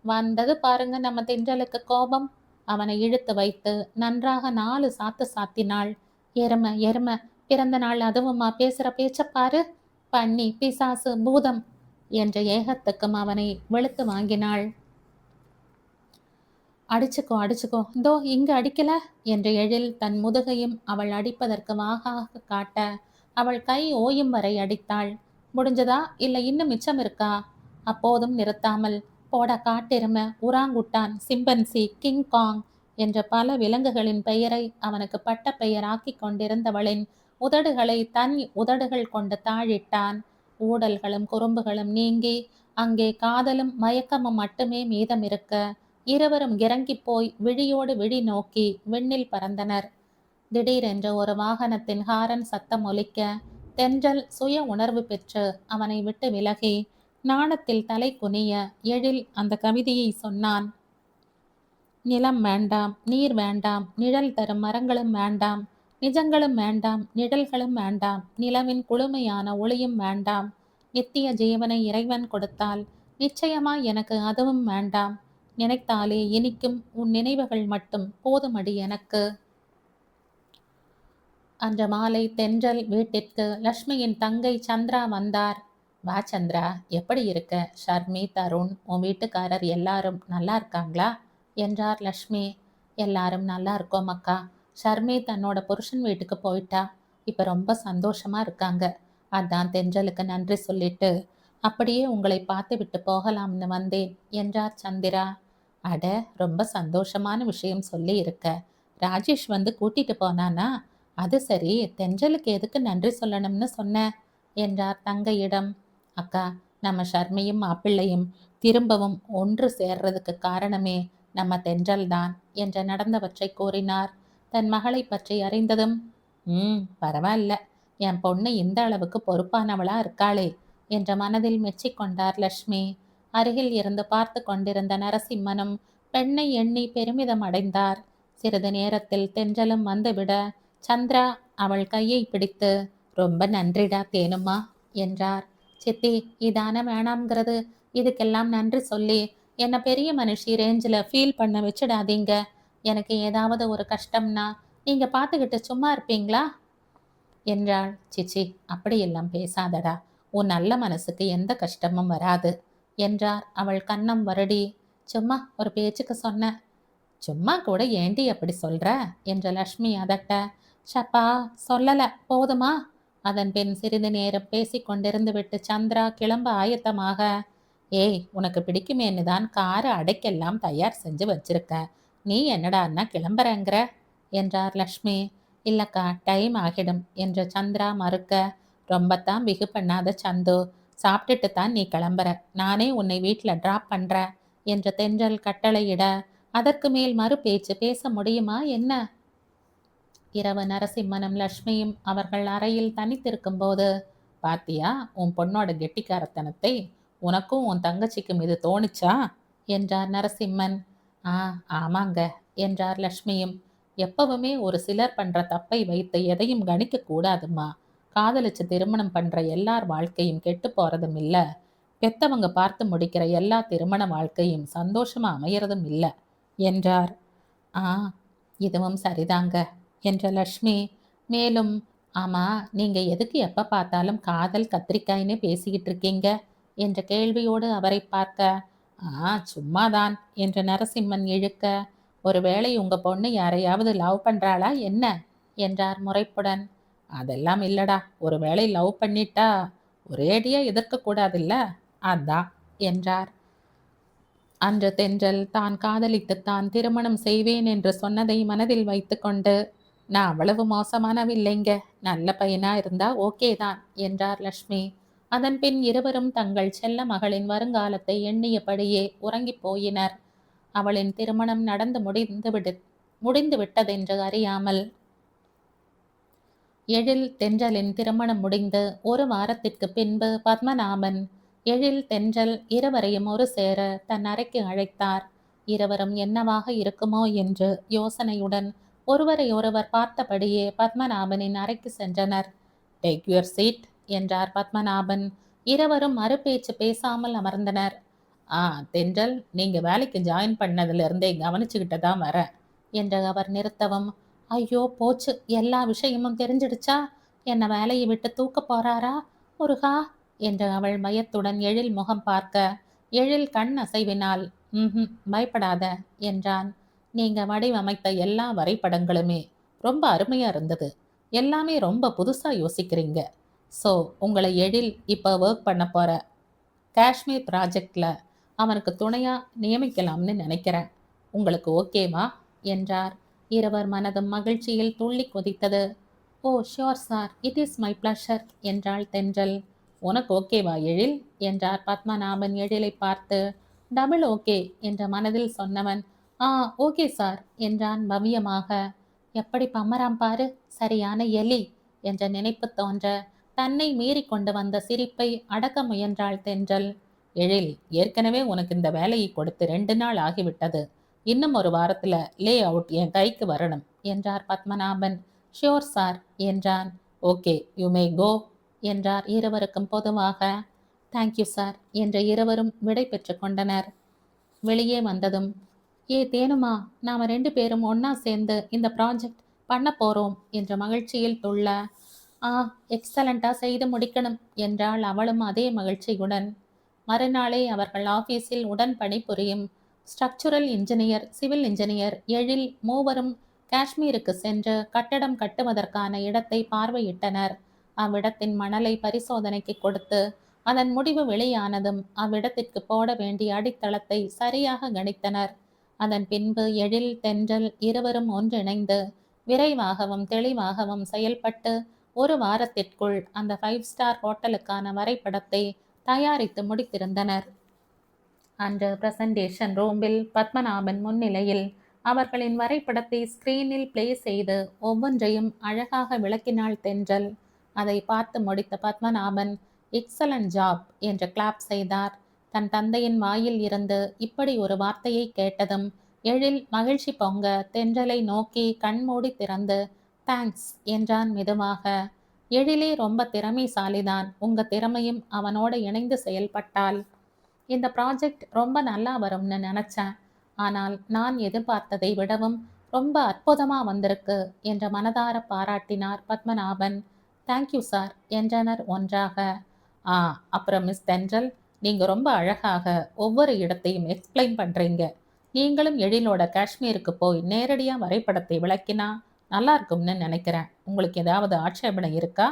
வந்தது பாருங்க நம்ம தென்றலுக்கு கோபம். அவனை இழுத்து வைத்து நன்றாக 4 சாத்து சாத்தினாள். எருமை எருமை, பிறந்த நாள் அதுவுமா, பேசுற பேச்ச பாரு, பன்னி, பிசாசு, பூதம் என்ற ஏகத்துக்கும் அவனை வெளுத்து வாங்கினாள். அடிச்சுக்கோ அடிச்சுக்கோ, இதோ இங்கு அடிக்கல என்ற எழில் தன் முதுகையும் அவள் அடிப்பதற்கு வாகாக காட்ட அவள் கை ஓயும் வரை அடித்தாள். முடிஞ்சதா, இல்லை இன்னும் மிச்சம் இருக்கா? அப்போதும் நிறுத்தாமல், போட காட்டெருமை, உராங்குட்டான், சிம்பன்சி, கிங் காங் என்ற பல விலங்குகளின் பெயரை அவனுக்கு பட்ட பெயர் ஆக்கி கொண்டிருந்தவளின் உதடுகளை தன் உதடுகள் கொண்டு தாழிட்டான். ஊடல்களும் குறும்புகளும் நீங்கி அங்கே காதலும் மயக்கமும் மட்டுமே மீதம் இருக்க இருவரும் இறங்கி போய் விழியோடு விழி நோக்கி விண்ணில் பறந்தனர். திடீரென்று ஒரு வாகனத்தின் ஹாரன் சத்தம் ஒலிக்க தென்றல் சுய உணர்வு பெற்று அவனை விட்டு விலகி நாணத்தில் தலை குனிய எழில் அந்த கவிதையை சொன்னான். நிலம் வேண்டாம், நீர் வேண்டாம், நிழல் தரும் மரங்களும் வேண்டாம், நிஜங்களும் வேண்டாம், நிழல்களும் வேண்டாம், நிலவின் குளுமையான ஒளியும் வேண்டாம். நித்திய ஜீவனை இறைவன் கொடுத்தால் நிச்சயமாய் எனக்கு அதுவும் வேண்டாம். நினைத்தாலே இனிக்கும் உன் நினைவுகள் மட்டும் போதுமடி எனக்கு. அன்று மாலை தென்றல் வீட்டிற்கு லக்ஷ்மியின் தங்கை சந்திரா வந்தார். வா சந்திரா, எப்படி இருக்க? ஷர்மி, தருண், உன் வீட்டுக்காரர் எல்லாரும் நல்லா இருக்காங்களா என்றார் லக்ஷ்மி. எல்லாரும் நல்லா இருக்கோம் அக்கா. ஷர்மி தன்னோட புருஷன் வீட்டுக்கு போயிட்டா. இப்போ ரொம்ப சந்தோஷமா இருக்காங்க. அதான் தென்றலுக்கு நன்றி சொல்லிட்டு அப்படியே உங்களை பார்த்து விட்டு போகலாம்னு வந்தேன் என்றார் சந்திரா. அட, ரொம்ப சந்தோஷமான விஷயம் சொல்லி இருக்க. ராஜேஷ் வந்து கூட்டிட்டு போனானா? அது சரி, தென்றலுக்கு எதுக்கு நன்றி சொல்லணும்னு சொன்ன என்றார் தங்கையிடம். அக்கா, நம்ம ஷர்மியும் மாப்பிள்ளையும் திரும்பவும் ஒன்று சேர்றதுக்கு காரணமே நம்ம தென்றல் தான் என்று நடந்தவற்றை கூறினார். தன் மகளை பற்றி அறிந்ததும், பரவாயில்ல, என் பொண்ணு இந்த அளவுக்கு பொறுப்பானவளா இருக்காளே என்ற மனதில் மெச்சிக்கொண்டார் லக்ஷ்மி. அருகில் இருந்து பார்த்து கொண்டிருந்த நரசிம்மனும் பெண்ணை எண்ணி பெருமிதம் அடைந்தார். சிறிது நேரத்தில் தென்றலும் வந்துவிட சந்திரா அவள் கையை பிடித்து, ரொம்ப நன்றிடா தேனுமா என்றார். சித்தி, இதான வேணாம்ங்கிறது? இதுக்கெல்லாம் நன்றி சொல்லி என்னை பெரிய மனுஷி ரேஞ்சில் ஃபீல் பண்ண வச்சிடாதீங்க. எனக்கு ஏதாவது ஒரு கஷ்டம்னா நீங்கள் பார்த்துக்கிட்டு சும்மா இருப்பீங்களா என்றாள். சிச்சி, அப்படியெல்லாம் பேசாதடா, உன் நல்ல மனசுக்கு எந்த கஷ்டமும் வராது என்றார் அவள் கன்னம் வருடி. சும்மா ஒரு பேச்சுக்கு சொன்னேன். சும்மா கூட ஏண்டி அப்படி சொல்ற என்ற லக்ஷ்மி அதட்ட. ஷப்பா, சொல்லலை, போதுமா? அதன் பின் சிறிது நேரம் பேசி கொண்டிருந்து விட்டு சந்திரா கிளம்ப ஆயத்தமாக, ஏய், உனக்கு பிடிக்குமேன்னு தான் காரை அடைக்கெல்லாம் தயார் செஞ்சு வச்சிருக்க, நீ என்னடான்னா கிளம்புறங்கிற என்றார் லக்ஷ்மி. இல்லக்கா, டைம் ஆகிடும் என்ற சந்திரா மறுக்க, ரொம்பத்தான் பிகு பண்ணாத சந்து, சாப்பிட்டுட்டு தான் நீ கிளம்புற, நானே உன்னை வீட்டில் ட்ராப் பண்ற என்று தென்றல் கட்டளையிட, அதற்கு மேல் மறு பேச்சு பேச முடியுமா என்ன? இரவு நரசிம்மனும் லக்ஷ்மியும் அவர்கள் அறையில் தனித்திருக்கும்போது, பாத்தியா உன் பொண்ணோட கெட்டிக்காரத்தனத்தை? உனக்கும் உன் தங்கச்சிக்கும் இது தோணுச்சா என்றார் நரசிம்மன். ஆ ஆமாங்க என்றார் லக்ஷ்மியும். எப்பவுமே ஒரு சிலர் பண்ற தப்பை வைத்து எதையும் கணிக்க கூடாதும்மா. காதலிச்சு திருமணம் பண்ற எல்லார் வாழ்க்கையும் கெட்டு போறதும் இல்ல, பெத்தவங்க பார்த்து முடிக்கிற எல்லா திருமண வாழ்க்கையும் சந்தோஷமா அமையறதும் இல்ல என்றார். ஆ இதுவும் சரிதாங்க என்ற லக்ஷ்மி மேலும், ஆமா நீங்க எதுக்கு எப்ப பார்த்தாலும் காதல் கத்திரிக்காய்னு பேசிக்கிட்டு இருக்கீங்க என்ற கேள்வியோடு அவரை பார்க்க, சும்மாதான் என்று நரசிம்மன் இழுக்க, ஒருவேளை உங்க பொண்ணு யாரையாவது லவ் பண்றாளா என்ன என்றார் முறைப்புடன். அதெல்லாம் இல்லடா, ஒருவேளை லவ் பண்ணிட்டா ஒரேடியா எதிர்க்க கூடாதுல்ல, அதான் என்றார். அன்று தென்றல் தான் காதலித்துத்தான் திருமணம் செய்வேன் என்று சொன்னதை மனதில் வைத்துக்கொண்டு, நான் அவ்வளவு மோசமானவில்லைங்க, நல்ல பையனா இருந்தா ஓகே தான் என்றார் லக்ஷ்மி. அதன் பின் இருவரும் தங்கள் செல்ல மகளின் வருங்காலத்தை எண்ணியபடியே உறங்கிப் போயினர். அவளின் திருமணம் நடந்து முடிந்து விட்டதென்று அறியாமல் எழில் தென்றலின் திருமணம் முடிந்து ஒரு வாரத்திற்கு பின்பு பத்மநாபன் எழில் தென்றல் இருவரையும் ஒரு சேர தன் அறைக்கு அழைத்தார். இருவரும் என்னவாக இருக்குமோ என்று யோசனையுடன் ஒருவரை ஒருவர் பார்த்தபடியே பத்மநாபனின் அறைக்கு சென்றனர். டேக் யுவர் சீட் என்றார் பத்மநாபன். இருவரும் மறுபேச்சு பேசாமல் அமர்ந்தனர். தென்றல், நீங்க வேலைக்கு ஜாயின் பண்ணதுல இருந்தே கவனிச்சுக்கிட்டு தான் வரேன் என்று அவர் நிறுத்தவும், ஐயோ போச்சு, எல்லா விஷயமும் தெரிஞ்சிடுச்சா? என்ன வேலையை விட்டு தூக்க போறாரா முருகா என்று அவள் பயத்துடன் எழில் முகம் பார்க்க, எழில் கண் அசைவினால் பயப்படாத என்றான். நீங்க வடிவமைத்த எல்லா வரைபடங்களுமே ரொம்ப அருமையா இருந்தது. எல்லாமே ரொம்ப புதுசா யோசிக்கிறீங்க. ஸோ உங்களை எழில் இப்போ ஒர்க் பண்ண போற காஷ்மீர் ப்ராஜெக்ட்ல அவனுக்கு துணையா நியமிக்கலாம்னு நினைக்கிறேன். உங்களுக்கு ஓகேவா என்றார். இருவர் மனதும் மகிழ்ச்சியில் துள்ளி கொதித்தது. Oh sure sir, it is my pleasure என்றாள் தென்றல். உனக்கு ஓகேவா எழில் என்றார் பத்மநாபன் எழிலை பார்த்து. டபுள் ஓகே என்ற மனதில் சொன்னவன், ஓகே சார் என்றான் பவ்யமாக. எப்படி பம்மராம் பாரு, சரியான எலி என்ற நினைப்பு தோன்ற தன்னை மீறி கொண்டு வந்த சிரிப்பை அடக்க முயன்றாள் தென்றல். எழில், ஏற்கனவே உனக்கு இந்த வேலையை கொடுத்து 2 நாள் ஆகிவிட்டது. இன்னும் ஒரு வாரத்துல லே அவுட் என் கைக்கு வரணும் என்றார் பத்மநாபன். ஷியோர் சார் என்றான். ஓகே, யூ மே கோ என்றார் இருவருக்கும் பொதுவாக. தேங்க்யூ சார் என்ற இருவரும் விடை பெற்று கொண்டனர். வெளியே வந்ததும், தேனுமா, நாம 2 பேரும் ஒன்னா சேர்ந்து இந்த ப்ராஜெக்ட் பண்ண போறோம் என்ற மகிழ்ச்சியில் துள்ள, எக்ஸலண்டா செய்து முடிக்கணும் என்றாள் அவளும் அதே மகிழ்ச்சியுடன். மறுநாளே அவர்கள் ஆபீஸில் உடன் பணிபுரியும் ஸ்ட்ரக்சுரல் இன்ஜினியர், சிவில் இன்ஜினியர் எழில் மூவரும் காஷ்மீருக்கு சென்று கட்டடம் கட்டுவதற்கான இடத்தை பார்வையிட்டனர். அவ்விடத்தின் மணலை பரிசோதனைக்கு கொடுத்து அதன் முடிவு வெளியானதும் அவ்விடத்திற்கு போட வேண்டிய அடித்தளத்தை சரியாக கணித்தனர். அதன் பின்பு எழில் தென்றல் இருவரும் ஒன்றிணைந்து விரைவாகவும் தெளிவாகவும் செயல்பட்டு ஒரு வாரத்திற்குள் அந்த 5 ஸ்டார் ஹோட்டலுக்கான வரைபடத்தை தயாரித்து முடித்திருந்தனர். அன்று பிரசன்டேஷன் ரூமில் பத்மநாபன் முன்னிலையில் அவர்களின் வரைபடத்தை ஸ்கிரீனில் பிளே செய்து ஒவ்வொன்றையும் அழகாக விளக்கினாள் தென்றல். அதை பார்த்து முடித்த பத்மநாபன் எக்ஸலண்ட் ஜாப் என்று கிளாப் செய்தார். தன் தந்தையின் வாயில் இருந்து இப்படி ஒரு வார்த்தையை கேட்டதும் எழில் மகிழ்ச்சி பொங்க தென்றலை நோக்கி கண்மூடி திறந்து தேங்க்ஸ் என்றான் மெதுவாக. எழிலே ரொம்ப திறமைசாலிதான், உங்க திறமையும் அவனோட இணைந்து செயல்பட்டால் இந்த ப்ராஜெக்ட் ரொம்ப நல்லா வரும்னு நினைச்சேன். ஆனால் நான் எதிர்பார்த்ததை விடவும் ரொம்ப அற்புதமா வந்திருக்கு என்ற மனதார பாராட்டினார் பத்மநாபன். தேங்க்யூ சார் என்றனர் ஒன்றாக. அப்புறம் மிஸ் தென்றல், நீங்க ரொம்ப அழகாக ஒவ்வொரு இடத்தையும் எக்ஸ்பிளைன் பண்றீங்க. நீங்களும் எழிலோட காஷ்மீருக்கு போய் நேரடியாக வரைபடத்தை விளக்கினா நல்லா இருக்கும்னு நினைக்கிறேன். உங்களுக்கு ஏதாவது ஆட்சேபனை இருக்கா?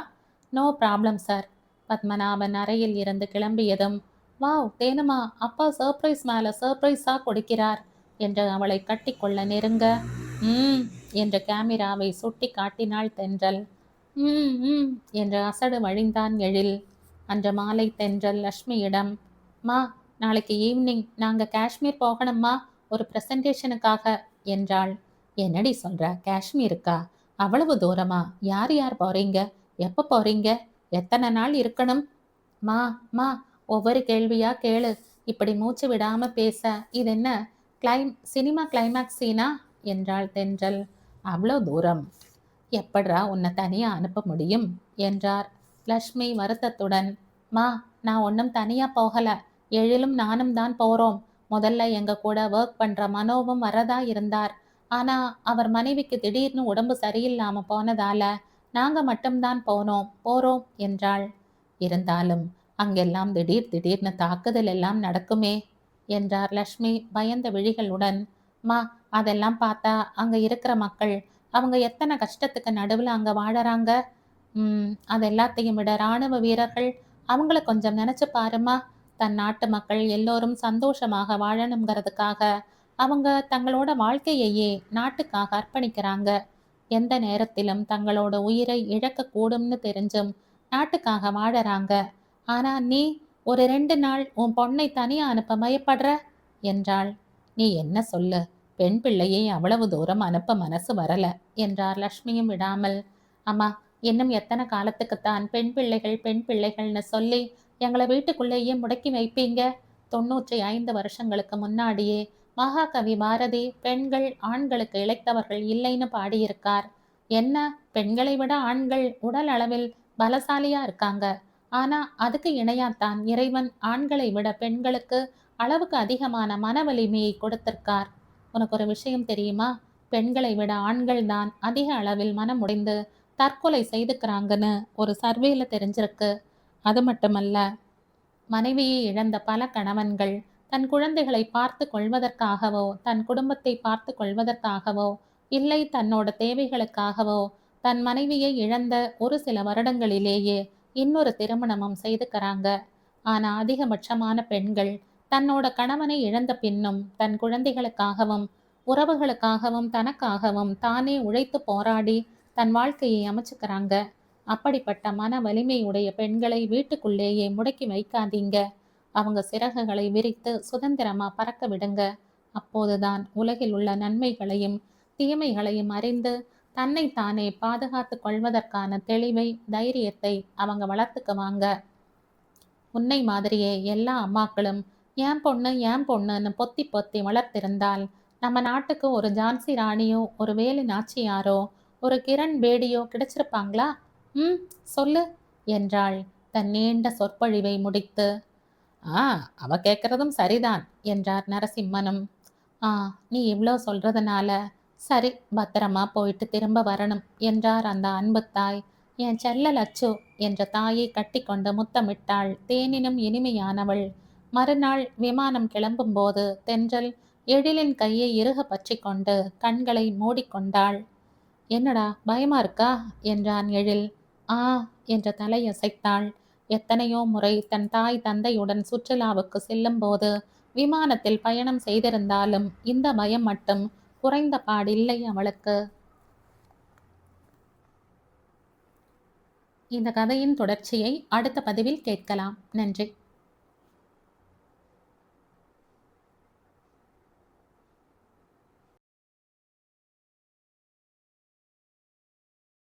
No problem sir. பத்மநாபன் அறையில் இருந்து கிளம்பியதும், வாவ் தேனுமா, அப்பா சர்ப்ரைஸ் மேலே சர்ப்ரைஸாக கொடுக்கிறார் என்று அவளை கட்டிக்கொள்ள நெருங்க, என்ற கேமராவை சுட்டி காட்டினாள் தென்றல். என்று அசடு வழிந்தான் எழில். அன்று மாலை தென்றல் லக்ஷ்மியிடம், மா, நாளைக்கு ஈவினிங் நாங்கள் காஷ்மீர் போகணும்மா, ஒரு ப்ரெசன்டேஷனுக்காக என்றாள். என்னடி சொல்ற, காஷ்மீருக்கா? அவ்வளவு தூரமா? யார் யார் போறீங்க? எப்ப போறீங்க? எத்தனை நாள் இருக்கணும்? மா மா ஒவ்வொரு கேள்வியா கேளு. இப்படி மூச்சு விடாம பேச இது என்ன சினிமா கிளைமேக்ஸ் சீனா என்றாள் தென்றல். அவ்வளோ தூரம் எப்பட்றா உன்னை தனியா அனுப்ப முடியும் என்றார் லக்ஷ்மி வருத்தத்துடன். மா, நான் ஒன்றும் தனியா போகல. எழிலும் நானும் தான் போறோம். முதல்ல எங்க கூட ஒர்க் பண்ற மனோவும் வரதா இருந்தார். ஆனா அவர் மனைவிக்கு திடீர்னு உடம்பு சரியில்லாம போனதால நாங்க மட்டும்தான் போறோம் என்றாள். இருந்தாலும் அங்கெல்லாம் திடீர்னு தாக்குதல் எல்லாம் நடக்குமே என்றார் லக்ஷ்மி பயந்த விழிகளுடன். மா, அதெல்லாம் பார்த்தா அங்க இருக்கிற மக்கள் அவங்க எத்தனை கஷ்டத்துக்கு நடுவில் அங்க வாழறாங்க. அது எல்லாத்தையும் விட ராணுவ வீரர்கள் அவங்கள கொஞ்சம் நினைச்சு பாருமா. தன் நாட்டு மக்கள் எல்லோரும் சந்தோஷமாக வாழணுங்கிறதுக்காக அவங்க தங்களோட வாழ்க்கையையே நாட்டுக்காக அர்ப்பணிக்கிறாங்க. எந்த நேரத்திலும் தங்களோட உயிரை இழக்க கூடும்னு தெரிஞ்சும் நாட்டுக்காக வாழறாங்க. ஆனா நீ ஒரு 2 நாள் உன் பொண்ணை தனியா அனுப்ப பயப்படுற என்றாள். நீ என்ன சொல்லு, பெண் பிள்ளையை அவ்வளவு தூரம் அனுப்ப மனசு வரல என்றார் லக்ஷ்மியும் விடாமல். அம்மா, இன்னும் எத்தனை காலத்துக்குத்தான் பெண் பிள்ளைகள்னு சொல்லி எங்களை வீட்டுக்குள்ளேயே முடக்கி வைப்பீங்க? 95 வருஷங்களுக்கு முன்னாடியே மகாகவி பாரதி பெண்கள் ஆண்களுக்கு இளைத்தவர்கள் இல்லைன்னு பாடியிருக்கார். என்ன, பெண்களை விட ஆண்கள் உடல் அளவில் பலசாலியா இருக்காங்க. ஆனா அதுக்கு இணையாத்தான் இறைவன் ஆண்களை விட பெண்களுக்கு அளவுக்கு அதிகமான மன வலிமையை கொடுத்திருக்கார். உனக்கு ஒரு விஷயம் தெரியுமா? பெண்களை விட ஆண்கள் தான் அதிக அளவில் மனம் உடைந்து தற்கொலை செய்துக்கிறாங்கன்னு ஒரு சர்வேல தெரிஞ்சிருக்கு. அது மட்டுமல்ல, மனைவியை இழந்த பல கணவன்கள் தன் குழந்தைகளை பார்த்து கொள்வதற்காகவோ தன் குடும்பத்தை பார்த்து கொள்வதற்காகவோ இல்லை தன்னோட தேவைகளுக்காகவோ தன் மனைவியை இழந்த ஒரு சில வருடங்களிலேயே இன்னொரு திருமணமும் செய்துக்கிறாங்க. ஆனா அதிகபட்சமான பெண்கள் தன்னோட கணவனை இழந்த பின்னும் தன் குழந்தைகளுக்காகவும் உறவுகளுக்காகவும் தனக்காகவும் தானே உழைத்து போராடி தன் வாழ்க்கையை அமைச்சுக்கிறாங்க. அப்படிப்பட்ட மன வலிமையுடைய பெண்களை வீட்டுக்குள்ளேயே முடக்கி வைக்காதீங்க. அவங்க சிறகுகளை விரித்து சுதந்திரமா பறக்க விடுங்க. அப்போதுதான் உலகில் உள்ள நன்மைகளையும் தீமைகளையும் அறிந்து தன்னை தானே பாதுகாத்து கொள்வதற்கான தெளிவை தைரியத்தை அவங்க வளர்த்துக்குவாங்க. உன்னை மாதிரியே எல்லா அம்மாக்களும் ஏன் பொண்ணுன்னு பொத்தி பொத்தி வளர்த்திருந்தால் நம்ம நாட்டுக்கு ஒரு ஜான்சி ராணியோ ஒரு வேலு நாச்சியாரோ ஒரு கிரண் பேடியோ கிடைச்சிருப்பாங்களா? சொல்லு என்றாள் தன் நீண்ட சொற்பொழிவை முடித்து. அவ கேட்கறதும் சரிதான் என்றார் நரசிம்மனும். நீ இவ்வளோ சொல்றதுனால சரி, பத்திரமா போயிட்டு திரும்ப வரணும் என்றார் அந்த அன்பு தாய். என் செல்ல லச்சு என்ற தாயை கட்டிக்கொண்டு முத்தமிட்டாள் தேனினும் இனிமையானவள். மறுநாள் விமானம் கிளம்பும்போது தென்றல் எழிலின் கையை இறுக பற்றி கொண்டு கண்களை மூடிக்கொண்டாள். என்னடா, பயமா இருக்கா என்றான் எழில். என்ற தலையசைத்தாள். எத்தனையோ முறை தன் தாய் தந்தையுடன் சுற்றுலாவுக்கு செல்லும் போது விமானத்தில் பயணம் செய்திருந்தாலும் இந்த பயம் மட்டும் குறைந்த பாடில்லை அவளுக்கு. இந்த கதையின் தொடர்ச்சியை அடுத்த பதிவில் கேட்கலாம். நன்றி.